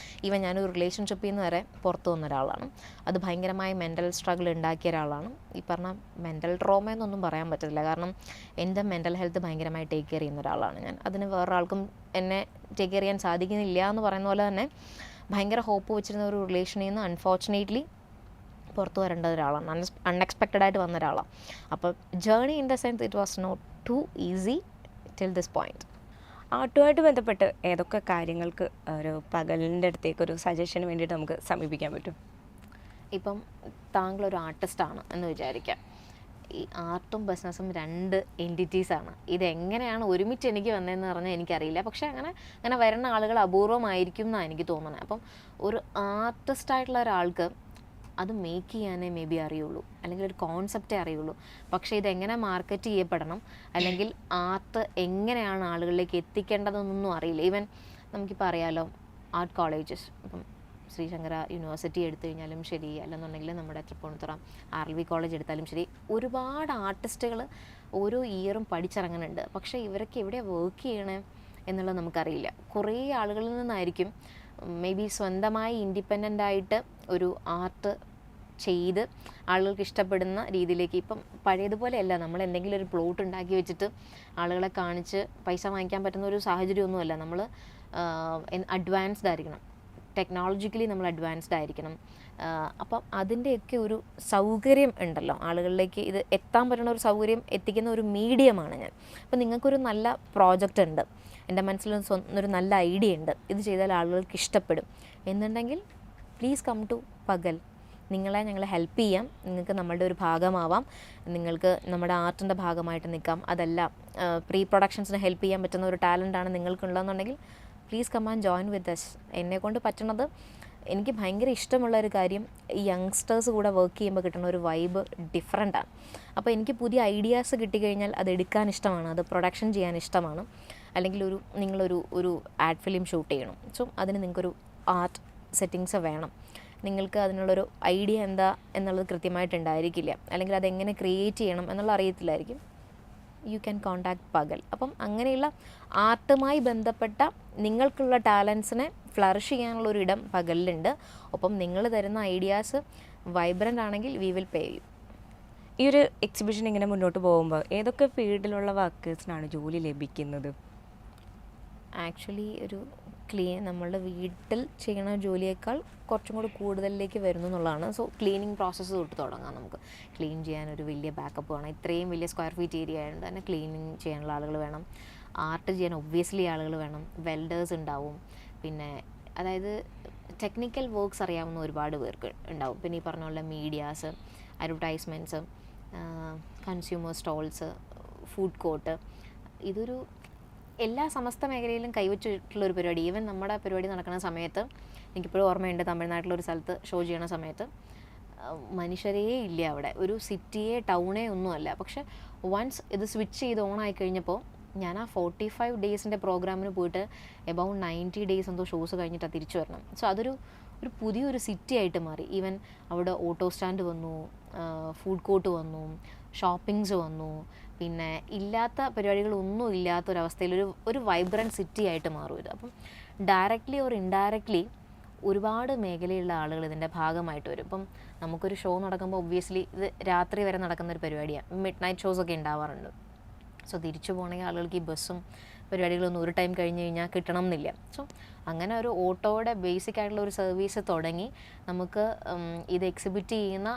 ഈവൻ ഞാനൊരു റിലേഷൻഷിപ്പിൽ നിന്ന് വരെ പുറത്തു വന്ന ഒരാളാണ്. അത് ഭയങ്കരമായ മെൻ്റൽ സ്ട്രഗിൾ ഉണ്ടാക്കിയ ഒരാളാണ്. ഈ പറഞ്ഞ മെൻ്റൽ ട്രോമ എന്നൊന്നും പറയാൻ പറ്റത്തില്ല. കാരണം എൻ്റെ മെൻ്റൽ ഹെൽത്ത് ഭയങ്കരമായി ടേക്ക് കെയർ ചെയ്യുന്ന ഒരാളാണ് ഞാൻ. അതിന് വേറൊരാൾക്കും എന്നെ ടേക്ക് കെയർ ചെയ്യാൻ സാധിക്കുന്നില്ല എന്ന് പറയുന്ന പോലെ തന്നെ ഭയങ്കര ഹോപ്പ് വെച്ചിരുന്ന ഒരു റിലേഷനിൽ നിന്ന് അൺഫോർച്ചുനേറ്റ്ലി പുറത്തു വരേണ്ട ഒരാളാണ്. അൺഎക്സ്പെക്റ്റഡ് ആയിട്ട് വന്ന ഒരാളാണ്. അപ്പോൾ journey in the sense it was not too easy till this point. ആർട്ടുമായിട്ട് ബന്ധപ്പെട്ട് ഏതൊക്കെ കാര്യങ്ങൾക്ക് ഒരു പകലിൻ്റെ അടുത്തേക്ക് ഒരു സജഷന് വേണ്ടിയിട്ട് നമുക്ക് സമീപിക്കാൻ പറ്റും? ഇപ്പം താങ്കളൊരു ആർട്ടിസ്റ്റാണ് എന്ന് വിചാരിക്കാം. ഈ ആർട്ടും ബിസിനസ്സും 2 എൻറ്റിറ്റീസാണ്. ഇതെങ്ങനെയാണ് ഒരുമിച്ച് എനിക്ക് വന്നതെന്ന് പറഞ്ഞാൽ എനിക്കറിയില്ല. പക്ഷേ അങ്ങനെ വരുന്ന ആളുകൾ അപൂർവമായിരിക്കും എന്നാണ് എനിക്ക് തോന്നുന്നത്. അപ്പം ഒരു ആർട്ടിസ്റ്റായിട്ടുള്ള ഒരാൾക്ക് അത് മേക്ക് ചെയ്യാനേ മേ ബി അറിയുള്ളൂ, അല്ലെങ്കിൽ ഒരു കോൺസെപ്റ്റേ അറിയുള്ളൂ. പക്ഷേ ഇതെങ്ങനെ മാർക്കറ്റ് ചെയ്യപ്പെടണം, അല്ലെങ്കിൽ ആർട്ട് എങ്ങനെയാണ് ആളുകളിലേക്ക് എത്തിക്കേണ്ടതെന്നൊന്നും അറിയില്ല. ഈവൻ നമുക്കിപ്പോൾ അറിയാലോ, ആർട്ട് കോളേജസ്, ഇപ്പം ശ്രീശങ്കര യൂണിവേഴ്സിറ്റി എടുത്തു കഴിഞ്ഞാലും ശരി, അല്ലെന്നുണ്ടെങ്കിൽ നമ്മുടെ തൃപ്പൂണിത്തുറ RLV കോളേജ് എടുത്താലും ശരി, ഒരുപാട് ആർട്ടിസ്റ്റുകൾ ഓരോ ഇയറും പഠിച്ചിറങ്ങുന്നുണ്ട്. പക്ഷേ ഇവരൊക്കെ എവിടെയാണ് വർക്ക് ചെയ്യണേ എന്നുള്ളത് നമുക്കറിയില്ല. കുറേ ആളുകളിൽ നിന്നായിരിക്കും മേ ബി സ്വന്തമായി ഇൻഡിപെൻഡൻ്റ് ആയിട്ട് ഒരു ആർട്ട് ചെയ്ത് ആളുകൾക്ക് ഇഷ്ടപ്പെടുന്ന രീതിയിലേക്ക്. ഇപ്പം പഴയതുപോലെയല്ല, നമ്മൾ എന്തെങ്കിലും ഒരു പ്ലോട്ട് ഉണ്ടാക്കി വെച്ചിട്ട് ആളുകളെ കാണിച്ച് പൈസ വാങ്ങിക്കാൻ പറ്റുന്ന ഒരു സാഹചര്യമൊന്നുമല്ല. നമ്മൾ അഡ്വാൻസ്ഡ് ആയിരിക്കണം, ടെക്നോളജിക്കലി നമ്മൾ അഡ്വാൻസ്ഡ് ആയിരിക്കണം. അപ്പം അതിൻ്റെയൊക്കെ ഒരു സൗകര്യം ഉണ്ടല്ലോ, ആളുകളിലേക്ക് ഇത് എത്താൻ പറ്റുന്ന ഒരു സൗകര്യം എത്തിക്കുന്ന ഒരു മീഡിയമാണ് ഞാൻ. അപ്പം നിങ്ങൾക്കൊരു നല്ല പ്രോജക്റ്റ് ഉണ്ട്, എൻ്റെ മനസ്സിൽ ഒരു നല്ല ഐഡിയ ഉണ്ട്, ഇത് ചെയ്താൽ ആളുകൾക്ക് ഇഷ്ടപ്പെടും എന്നുണ്ടെങ്കിൽ പ്ലീസ് കം ടു പകൽ. നിങ്ങളെ ഞങ്ങൾ ഹെൽപ്പ് ചെയ്യാം, നിങ്ങൾക്ക് നമ്മളുടെ ഒരു ഭാഗമാവാം, നിങ്ങൾക്ക് നമ്മുടെ ആർട്ടിൻ്റെ ഭാഗമായിട്ട് നിൽക്കാം. അതല്ല പ്രീ പ്രൊഡക്ഷൻസിന് ഹെൽപ്പ് ചെയ്യാൻ പറ്റുന്ന ഒരു ടാലൻ്റാണ് നിങ്ങൾക്കുള്ളതെന്നുണ്ടെങ്കിൽ please come and join with us. എന്നെക്കൊണ്ട് പറ്റുന്നത്, എനിക്ക് ഭയങ്കര ഇഷ്ടമുള്ളൊരു കാര്യം ഈ യങ്സ്റ്റേഴ്സ് കൂടെ വർക്ക് ചെയ്യുമ്പോൾ കിട്ടുന്ന ഒരു വൈബ് ഡിഫറെൻ്റാണ്. അപ്പോൾ എനിക്ക് പുതിയ ഐഡിയാസ് കിട്ടിക്കഴിഞ്ഞാൽ അത് എടുക്കാൻ ഇഷ്ടമാണ്, അത് പ്രൊഡക്ഷൻ ചെയ്യാൻ ഇഷ്ടമാണ്. അല്ലെങ്കിൽ നിങ്ങളൊരു ആഡ് ഫിലിം ഷൂട്ട് ചെയ്യണം, സോ അതിന് നിങ്ങൾക്കൊരു ആർട്ട് സെറ്റിങ്സ് വേണം. നിങ്ങൾക്ക് അതിനുള്ളൊരു ഐഡിയ എന്താ എന്നുള്ളത് കൃത്യമായിട്ടുണ്ടായിരിക്കില്ല, അല്ലെങ്കിൽ അതെങ്ങനെ ക്രിയേറ്റ് ചെയ്യണം എന്നുള്ള അറിയത്തില്ലായിരിക്കും. യു ക്യാൻ കോണ്ടാക്ട് പകൽ. അപ്പം അങ്ങനെയുള്ള ആർട്ടുമായി ബന്ധപ്പെട്ട നിങ്ങൾക്കുള്ള ടാലൻസിനെ ഫ്ലറിഷ് ചെയ്യാനുള്ള ഒരു ഇടം പകലിലുണ്ട്. ഒപ്പം നിങ്ങൾ തരുന്ന ഐഡിയാസ് വൈബ്രൻ്റ് ആണെങ്കിൽ വി വിൽ പേ യു. ഈ ഒരു എക്സിബിഷൻ ഇങ്ങനെ മുന്നോട്ട് പോകുമ്പോൾ ഏതൊക്കെ ഫീൽഡിലുള്ള വർക്കേഴ്സിനാണ് ജോലി ലഭിക്കുന്നത്? ആക്ച്വലി ഒരു നമ്മളുടെ വീട്ടിൽ ചെയ്യുന്ന ജോലിയേക്കാൾ കുറച്ചും കൂടി കൂടുതലിലേക്ക് വരുന്നു എന്നുള്ളതാണ്. സോ ക്ലീനിങ് പ്രോസസ്സ് തൊട്ട് തുടങ്ങാം. നമുക്ക് ക്ലീൻ ചെയ്യാനൊരു വലിയ ബാക്കപ്പ് വേണം. ഇത്രയും വലിയ സ്ക്വയർ ഫീറ്റ് ഏരിയ ആയതുകൊണ്ട് തന്നെ ക്ലീനിങ് ചെയ്യാനുള്ള ആളുകൾ വേണം. ആർട്ട് ചെയ്യാൻ ഒബ്വിയസ്ലി ആളുകൾ വേണം. വെൽഡേഴ്സ് ഉണ്ടാവും. പിന്നെ അതായത് ടെക്നിക്കൽ വർക്ക്സ് അറിയാവുന്ന ഒരുപാട് പേർക്ക് ഉണ്ടാവും. പിന്നെ ഈ പറഞ്ഞ പോലെ medias, advertisements, consumer stalls, food court. ഇതൊരു എല്ലാ സമസ്ത മേഖലയിലും കൈവച്ചിട്ടുള്ളൊരു പരിപാടി. ഈവൻ നമ്മുടെ പരിപാടി നടക്കുന്ന സമയത്ത് എനിക്കിപ്പോഴും ഓർമ്മയുണ്ട്, തമിഴ്നാട്ടിലൊരു സ്ഥലത്ത് ഷോ ചെയ്യണ സമയത്ത് മനുഷ്യരേ ഇല്ല അവിടെ, ഒരു സിറ്റിയെ ടൗണേ ഒന്നുമല്ല. പക്ഷെ വൺസ് ഇത് സ്വിച്ച് ചെയ്ത് ഓൺ ആയി കഴിഞ്ഞപ്പോൾ ഞാൻ ആ 45 ഡേയ്സിൻ്റെ പ്രോഗ്രാമിന് പോയിട്ട് എബൌട്ട് 90 ഡേയ്സ് എന്തോ ഷോസ് കഴിഞ്ഞിട്ടാണ് തിരിച്ചു വരണം. സോ അതൊരു പുതിയൊരു സിറ്റി ആയിട്ട് മാറി. ഈവൻ അവിടെ ഓട്ടോ സ്റ്റാൻഡ് വന്നു, ഫുഡ് കോർട്ട് വന്നു, ഷോപ്പിങ്സ് വന്നു, പിന്നെ ഇല്ലാത്ത പരിപാടികളൊന്നും ഇല്ലാത്തൊരവസ്ഥയിൽ ഒരു വൈബ്രൻറ്റ് സിറ്റി ആയിട്ട് മാറും ഇത്. അപ്പം ഡയറക്റ്റ്ലി ഓർ ഇൻഡയറക്റ്റ്ലി ഒരുപാട് മേഖലയുള്ള ആളുകൾ ഇതിൻ്റെ ഭാഗമായിട്ട് വരും. ഇപ്പം നമുക്കൊരു ഷോ നടക്കുമ്പോൾ ഒബ്വിയസ്ലി ഇത് രാത്രി വരെ നടക്കുന്നൊരു പരിപാടിയാണ്, മിഡ് നൈറ്റ് ഷോസൊക്കെ ഉണ്ടാവാറുണ്ട്. സോ തിരിച്ചു പോകണമെങ്കിൽ ആളുകൾക്ക് ഈ ബസ്സും പരിപാടികളൊന്നും ഒരു ടൈം കഴിഞ്ഞ് കഴിഞ്ഞാൽ കിട്ടണം എന്നില്ല. സോ അങ്ങനെ ഒരു ഓട്ടോയുടെ ബേസിക് ആയിട്ടുള്ള ഒരു സർവീസ് തുടങ്ങി നമുക്ക് ഇത് എക്സിബിറ്റ് ചെയ്യുന്ന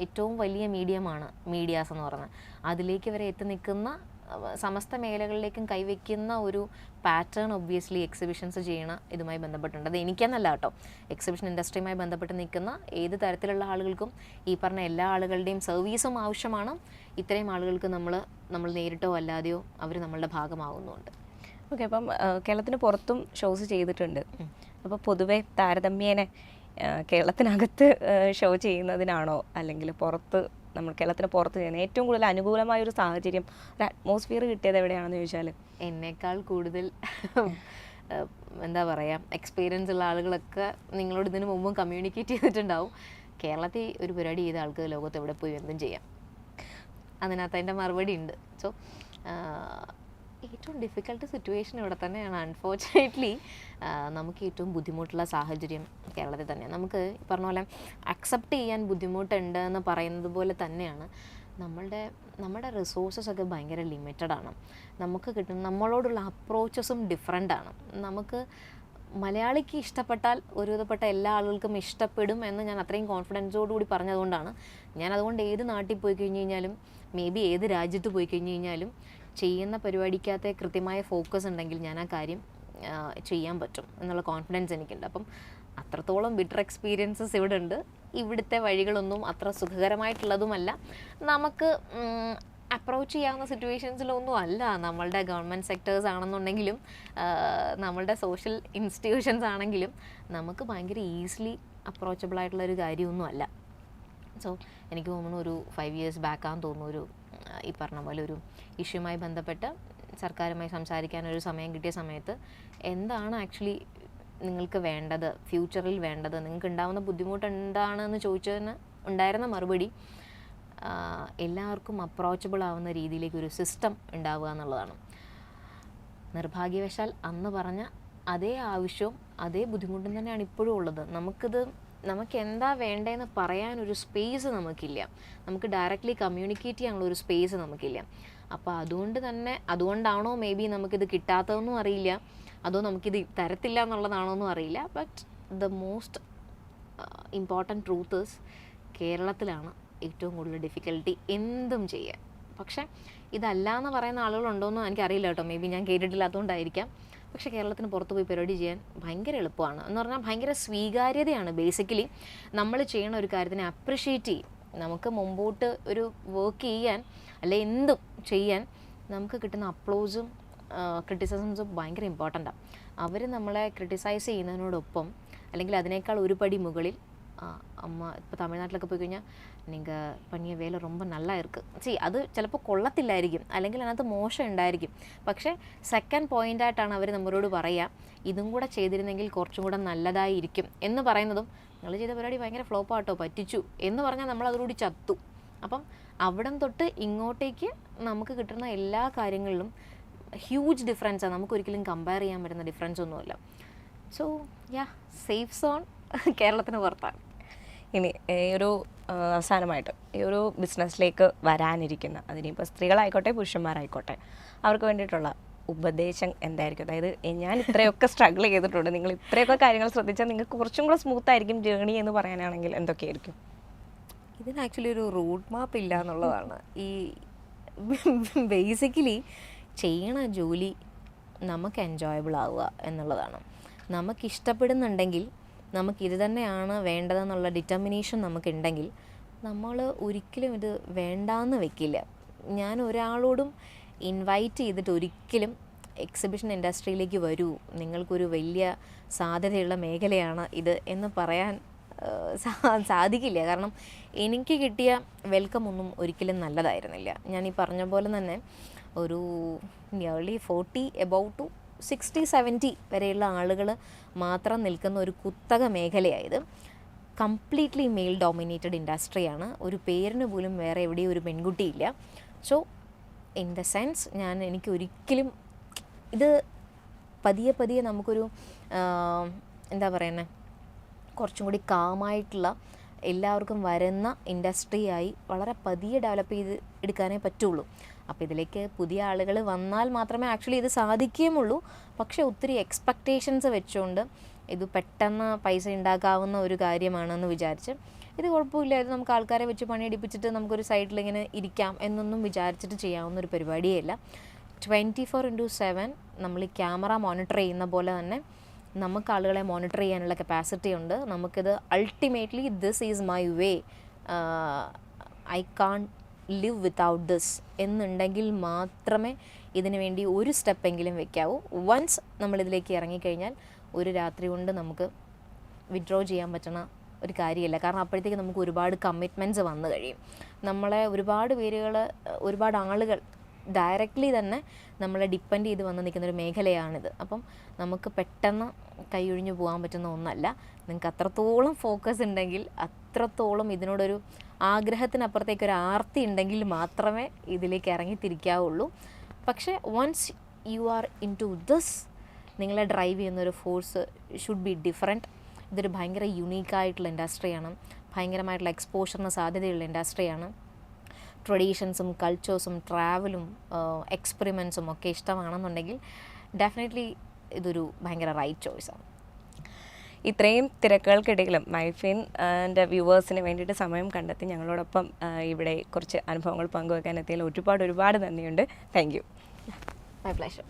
ഏറ്റവും വലിയ മീഡിയമാണ് മീഡിയാസ് എന്ന് പറയുന്നത്. അതിലേക്ക് വരെ എത്തി നിൽക്കുന്ന സമസ്ത മേഖലകളിലേക്കും കൈവയ്ക്കുന്ന ഒരു പാറ്റേൺ ഒബ്വിയസ്ലി എക്സിബിഷൻസ് ചെയ്യണ ഇതുമായി ബന്ധപ്പെട്ടുണ്ട്. അത് എനിക്കെന്നല്ല കേട്ടോ, എക്സിബിഷൻ ഇൻഡസ്ട്രിയുമായി ബന്ധപ്പെട്ട് നിൽക്കുന്ന ഏത് തരത്തിലുള്ള ആളുകൾക്കും ഈ പറഞ്ഞ എല്ലാ ആളുകളുടെയും സർവീസും ആവശ്യമാണ്. ഇത്രയും ആളുകൾക്ക് നമ്മൾ നേരിട്ടോ അല്ലാതെയോ അവർ നമ്മളുടെ ഭാഗമാകുന്നുണ്ട്. ഓക്കെ, അപ്പം കേരളത്തിന് പുറത്തും ഷോസ് ചെയ്തിട്ടുണ്ട്. അപ്പോൾ പൊതുവെ താരതമ്യേന കേരളത്തിനകത്ത് ഷോ ചെയ്യുന്നതിനാണോ അല്ലെങ്കിൽ നമ്മൾ കേരളത്തിന് പുറത്ത് ചെയ്യുന്ന ഏറ്റവും കൂടുതൽ അനുകൂലമായൊരു സാഹചര്യം, ഒരു അറ്റ്മോസ്ഫിയർ കിട്ടിയത് എവിടെയാണെന്ന് ചോദിച്ചാൽ? എന്നേക്കാൾ കൂടുതൽ എന്താ പറയുക, എക്സ്പീരിയൻസ് ഉള്ള ആളുകളൊക്കെ നിങ്ങളോട് ഇതിനു മുമ്പും കമ്മ്യൂണിക്കേറ്റ് ചെയ്തിട്ടുണ്ടാവും. കേരളത്തിൽ ഒരു പരിപാടി ചെയ്ത ആൾക്ക് ലോകത്ത് എവിടെ പോയി എന്തും ചെയ്യാം. അതിനകത്ത് അതിൻ്റെ മറുപടി ഉണ്ട്. സോ ഏറ്റവും ഡിഫിക്കൽട്ട് സിറ്റുവേഷൻ ഇവിടെ തന്നെയാണ്. അൺഫോർച്ചുനേറ്റ്ലി നമുക്ക് ഏറ്റവും ബുദ്ധിമുട്ടുള്ള സാഹചര്യം കേരളത്തിൽ തന്നെയാണ്. നമുക്ക് പറഞ്ഞ പോലെ അക്സെപ്റ്റ് ചെയ്യാൻ ബുദ്ധിമുട്ടുണ്ട് എന്ന് പറയുന്നത് പോലെ തന്നെയാണ് നമ്മുടെ റിസോഴ്സസൊക്കെ ഭയങ്കര ലിമിറ്റഡ് ആണ്. നമുക്ക് കിട്ടുന്ന നമ്മളോടുള്ള അപ്രോച്ചസും ഡിഫറെൻ്റ് ആണ്. നമുക്ക് മലയാളിക്ക് ഇഷ്ടപ്പെട്ടാൽ ഒരുവിധപ്പെട്ട എല്ലാ ആളുകൾക്കും ഇഷ്ടപ്പെടും എന്ന് ഞാൻ അത്രയും കോൺഫിഡൻസോടുകൂടി പറഞ്ഞതുകൊണ്ടാണ്. അതുകൊണ്ട് ഏത് നാട്ടിൽ പോയി കഴിഞ്ഞ് കഴിഞ്ഞാലും മേ ബി ഏത് രാജ്യത്ത് പോയി കഴിഞ്ഞ് കഴിഞ്ഞാലും ചെയ്യുന്ന പരിപാടിക്കകത്തെ കൃത്യമായ ഫോക്കസ് ഉണ്ടെങ്കിൽ ഞാൻ ആ കാര്യം ചെയ്യാൻ പറ്റും എന്നുള്ള കോൺഫിഡൻസ് എനിക്കുണ്ട്. അപ്പം അത്രത്തോളം ബിറ്റർ എക്സ്പീരിയൻസസ് ഇവിടെ ഉണ്ട്. ഇവിടുത്തെ വഴികളൊന്നും അത്ര സുഖകരമായിട്ടുള്ളതുമല്ല. നമുക്ക് അപ്രോച്ച് ചെയ്യാവുന്ന സിറ്റുവേഷൻസിലൊന്നും അല്ല. നമ്മളുടെ ഗവൺമെൻറ് സെക്ടേഴ്സ് ആണെന്നുണ്ടെങ്കിലും നമ്മളുടെ സോഷ്യൽ ഇൻസ്റ്റിറ്റ്യൂഷൻസ് ആണെങ്കിലും നമുക്ക് ഭയങ്കര ഈസിലി അപ്രോച്ചബിൾ ആയിട്ടുള്ളൊരു കാര്യമൊന്നും അല്ല. സോ എനിക്ക് തോന്നുന്നു ഒരു 5 years ബാക്കാന്ന് തോന്നുന്നു ഈ പറഞ്ഞ പോലെ ഒരു ഇഷ്യൂമായി ബന്ധപ്പെട്ട് സർക്കാരുമായി സംസാരിക്കാനൊരു സമയം കിട്ടിയ സമയത്ത് എന്താണ് ആക്ച്വലി നിങ്ങൾക്ക് വേണ്ടത്, ഫ്യൂച്ചറിൽ വേണ്ടത്, നിങ്ങൾക്ക് ഉണ്ടാകുന്ന ബുദ്ധിമുട്ട് എന്താണെന്ന് ചോദിച്ചതിന് ഉണ്ടായിരുന്ന മറുപടി എല്ലാവർക്കും അപ്രോച്ചബിൾ ആവുന്ന രീതിയിലേക്ക് ഒരു സിസ്റ്റം ഉണ്ടാവുക എന്നുള്ളതാണ്. നിർഭാഗ്യവശാൽ അന്ന് പറഞ്ഞ അതേ ആവശ്യവും അതേ ബുദ്ധിമുട്ടും തന്നെയാണ് ഇപ്പോഴും ഉള്ളത്. നമുക്ക് എന്താ വേണ്ടതെന്ന് പറയാനൊരു സ്പേസ് നമുക്കില്ല. നമുക്ക് ഡയറക്റ്റ്ലി കമ്മ്യൂണിക്കേറ്റ് ചെയ്യാനുള്ള ഒരു സ്പേസ് നമുക്കില്ല. അപ്പോൾ അതുകൊണ്ടാണോ മേ ബി നമുക്കിത് കിട്ടാത്തതെന്നും അറിയില്ല, അതോ നമുക്കിത് തരത്തില്ല എന്നുള്ളതാണോ എന്നും അറിയില്ല. But the most important truth is കേരളത്തിലാണ് ഏറ്റവും കൂടുതൽ ഡിഫിക്കൽട്ടി എന്തും ചെയ്യാൻ. പക്ഷേ ഇതല്ല എന്ന് പറയുന്ന ആളുകളുണ്ടോയെന്ന് എനിക്കറിയില്ല കേട്ടോ, മേ ബി ഞാൻ കേട്ടിട്ടില്ലാത്തതുകൊണ്ടായിരിക്കാം. പക്ഷേ കേരളത്തിന് പുറത്ത് പോയി പരിപാടി ചെയ്യാൻ ഭയങ്കര എളുപ്പമാണ്. എന്ന് പറഞ്ഞാൽ ഭയങ്കര സ്വീകാര്യതയാണ്. ബേസിക്കലി നമ്മൾ ചെയ്യണ ഒരു കാര്യത്തിനെ അപ്രിഷ്യേറ്റ് ചെയ്യും. നമുക്ക് മുമ്പോട്ട് ഒരു വർക്ക് ചെയ്യാൻ അല്ലെ എന്തും ചെയ്യാൻ നമുക്ക് കിട്ടുന്ന അപ്ലോസും ക്രിറ്റിസിസംസും ഭയങ്കര ഇമ്പോർട്ടൻ്റാണ്. അവർ നമ്മളെ ക്രിട്ടിസൈസ് ചെയ്യുന്നതിനോടൊപ്പം അല്ലെങ്കിൽ അതിനേക്കാൾ ഒരു പടി മുകളിൽ അമ്മ ഇപ്പോൾ തമിഴ്നാട്ടിലൊക്കെ പോയി കഴിഞ്ഞാൽ നിങ്ങൾ പണിയ വേല ரொம்ப நல்லா இருக்குது. അത് ചിലപ്പോൾ കൊള്ളത്തില്ലായിരിക്കും, അല്ലെങ്കിൽ അതിനകത്ത് മോശം ഉണ്ടായിരിക്കും. പക്ഷേ സെക്കൻഡ് പോയിൻ്റായിട്ടാണ് അവർ നമ്മളോട് പറയുക, ഇതും കൂടെ ചെയ്തിരുന്നെങ്കിൽ കുറച്ചും കൂടെ നല്ലതായിരിക്കും എന്ന് പറയുന്നതും നിങ്ങൾ ചെയ്ത പരിപാടി ഭയങ്കര ഫ്ലോപ്പാട്ടോ, പറ്റിച്ചു എന്ന് പറഞ്ഞാൽ നമ്മൾ അതോടുകൂടി ചത്തു. അപ്പം അവിടം തൊട്ട് ഇങ്ങോട്ടേക്ക് നമുക്ക് കിട്ടുന്ന എല്ലാ കാര്യങ്ങളിലും ഹ്യൂജ് ഡിഫറൻസാണ്. നമുക്കൊരിക്കലും കമ്പയർ ചെയ്യാൻ പറ്റുന്ന ഡിഫറൻസ് ഒന്നുമില്ല. സോ സേഫ് സോൺ കേരളത്തിന് പുറത്താണ്. ഇനി ഒരു അവസാനമായിട്ട് ഈ ഒരു ബിസിനസ്സിലേക്ക് വരാനിരിക്കുന്ന, അതിനിപ്പോൾ സ്ത്രീകളായിക്കോട്ടെ പുരുഷന്മാരായിക്കോട്ടെ, അവർക്ക് വേണ്ടിയിട്ടുള്ള ഉപദേശം എന്തായിരിക്കും? അതായത് ഞാൻ ഇത്രയൊക്കെ സ്ട്രഗിൾ ചെയ്തിട്ടുണ്ട്, നിങ്ങൾ ഇത്രയൊക്കെ കാര്യങ്ങൾ ശ്രദ്ധിച്ചാൽ നിങ്ങൾക്ക് കുറച്ചും കൂടെ സ്മൂത്ത് ആയിരിക്കും ജേണി എന്ന് പറയാനാണെങ്കിൽ എന്തൊക്കെയായിരിക്കും? ഇതിന് ആക്ച്വലി ഒരു റൂട്ട് മാപ്പ് ഇല്ല എന്നുള്ളതാണ്. ഈ ബേസിക്കലി ചെയ്യണ ജോലി നമുക്ക് എൻജോയബിൾ ആവുക എന്നുള്ളതാണ്. നമുക്കിഷ്ടപ്പെടുന്നുണ്ടെങ്കിൽ, നമുക്കിത് തന്നെയാണ് വേണ്ടതെന്നുള്ള ഡിറ്റർമിനേഷൻ നമുക്കുണ്ടെങ്കിൽ നമ്മൾ ഒരിക്കലും ഇത് വേണ്ടാന്ന് വെക്കില്ല. ഞാൻ ഒരാളോടും ഇൻവൈറ്റ് ചെയ്തിട്ട് ഒരിക്കലും എക്സിബിഷൻ ഇൻഡസ്ട്രിയിലേക്ക് വരൂ, നിങ്ങൾക്കൊരു വലിയ സാധ്യതയുള്ള മേഖലയാണ് ഇത് എന്ന് പറയാൻ സാധിക്കില്ല. കാരണം എനിക്ക് കിട്ടിയ വെൽക്കം ഒന്നും ഒരിക്കലും നല്ലതായിരുന്നില്ല. ഞാൻ ഈ പറഞ്ഞ പോലെ തന്നെ ഒരു നിയർലി 40 എബൌട്ട് ടു 60-70 വരെയുള്ള ആളുകൾ മാത്രം നിൽക്കുന്ന ഒരു കുത്തക മേഖലയായത്. കംപ്ലീറ്റ്ലി മെയിൽ ഡോമിനേറ്റഡ് ഇൻഡസ്ട്രിയാണ്. ഒരു പേരിന് പോലും വേറെ എവിടെയും ഒരു പെൺകുട്ടിയില്ല. സോ ഇൻ ദ സെൻസ് എനിക്ക് ഒരിക്കലും ഇത് പതിയെ പതിയെ നമുക്കൊരു എന്താ പറയുന്നത്, കുറച്ചും കൂടി കാമായിട്ടുള്ള എല്ലാവർക്കും വരുന്ന ഇൻഡസ്ട്രിയായി വളരെ പതിയെ ഡെവലപ്പ് ചെയ്ത് എടുക്കാനേ പറ്റുള്ളൂ. അപ്പോൾ ഇതിലേക്ക് പുതിയ ആളുകൾ വന്നാൽ മാത്രമേ ആക്ച്വലി ഇത് സാധിക്കുകയുമുള്ളൂ. പക്ഷേ ഒത്തിരി എക്സ്പെക്റ്റേഷൻസ് വെച്ചുകൊണ്ട് ഇത് പെട്ടെന്ന് പൈസ ഉണ്ടാക്കാവുന്ന ഒരു കാര്യമാണെന്ന് വിചാരിച്ച് ഇത് കുഴപ്പമില്ല, ഇത് നമുക്ക് ആൾക്കാരെ വെച്ച് പണിയെടുപ്പിച്ചിട്ട് നമുക്കൊരു സൈഡിലിങ്ങനെ ഇരിക്കാം എന്നൊന്നും വിചാരിച്ചിട്ട് ചെയ്യാവുന്ന ഒരു പരിപാടിയല്ല. 24/7 നമ്മൾ ഈ ക്യാമറ മോണിറ്റർ ചെയ്യുന്ന പോലെ തന്നെ നമുക്ക് ആളുകളെ മോണിറ്റർ ചെയ്യാനുള്ള കപ്പാസിറ്റി ഉണ്ട്. നമുക്കിത് ultimately this is my way, I can't live without this എന്നുണ്ടെങ്കിൽ മാത്രമേ ഇതിനു വേണ്ടി ഒരു സ്റ്റെപ്പെങ്കിലും വെക്കാവൂ. വൺസ് നമ്മളിതിലേക്ക് ഇറങ്ങിക്കഴിഞ്ഞാൽ ഒരു രാത്രി കൊണ്ട് നമുക്ക് വിഡ്രോ ചെയ്യാൻ പറ്റുന്ന ഒരു കാര്യമല്ല. കാരണം അപ്പോഴത്തേക്ക് നമുക്ക് ഒരുപാട് കമ്മിറ്റ്മെൻറ്റ്സ് വന്നു കഴിയും. നമ്മളെ ഒരുപാട് ആളുകൾ ഡയറക്റ്റ്ലി തന്നെ നമ്മളെ ഡിപ്പെൻഡ് ചെയ്ത് വന്ന് നിൽക്കുന്നൊരു മേഖലയാണിത്. അപ്പം നമുക്ക് പെട്ടെന്ന് കൈയൊഴിഞ്ഞു പോകാൻ പറ്റുന്ന ഒന്നല്ല. നിങ്ങൾക്ക് അത്രത്തോളം ഫോക്കസ് ഉണ്ടെങ്കിൽ, അത്രത്തോളം ഇതിനോടൊരു ആഗ്രഹത്തിനപ്പുറത്തേക്ക് ഒരു ആർത്തി ഉണ്ടെങ്കിൽ മാത്രമേ ഇതിലേക്ക് ഇറങ്ങിത്തിരിക്കാവുള്ളൂ. പക്ഷേ once you are into this ദിസ്, നിങ്ങളെ ഡ്രൈവ് ചെയ്യുന്നൊരു ഫോഴ്സ് ഷുഡ് ബി ഡിഫറെൻറ്റ്. ഇതൊരു ഭയങ്കര യുണീക്കായിട്ടുള്ള ഇൻഡസ്ട്രിയാണ്, ഭയങ്കരമായിട്ടുള്ള എക്സ്പോഷറിന് സാധ്യതയുള്ള ഇൻഡസ്ട്രിയാണ്. ട്രഡീഷൻസും കൾച്ചേഴ്സും ട്രാവലും എക്സ്പെരിമെൻറ്റ്സും ഒക്കെ ഇഷ്ടമാണെന്നുണ്ടെങ്കിൽ ഡെഫിനറ്റ്ലി ഇതൊരു ഭയങ്കര റൈറ്റ് ചോയ്സാണ്. ഇത്രയും തിരക്കുകൾക്കിടയിലും മൈഫിൻ എൻ്റെ വ്യൂവേഴ്സിന് വേണ്ടിയിട്ട് സമയം കണ്ടെത്തി ഞങ്ങളോടൊപ്പം ഇവിടെ കുറച്ച് അനുഭവങ്ങൾ പങ്കുവെക്കാൻ എത്തിയതിൽ ഒരുപാട് നന്ദിയുണ്ട്. Thank you. My pleasure.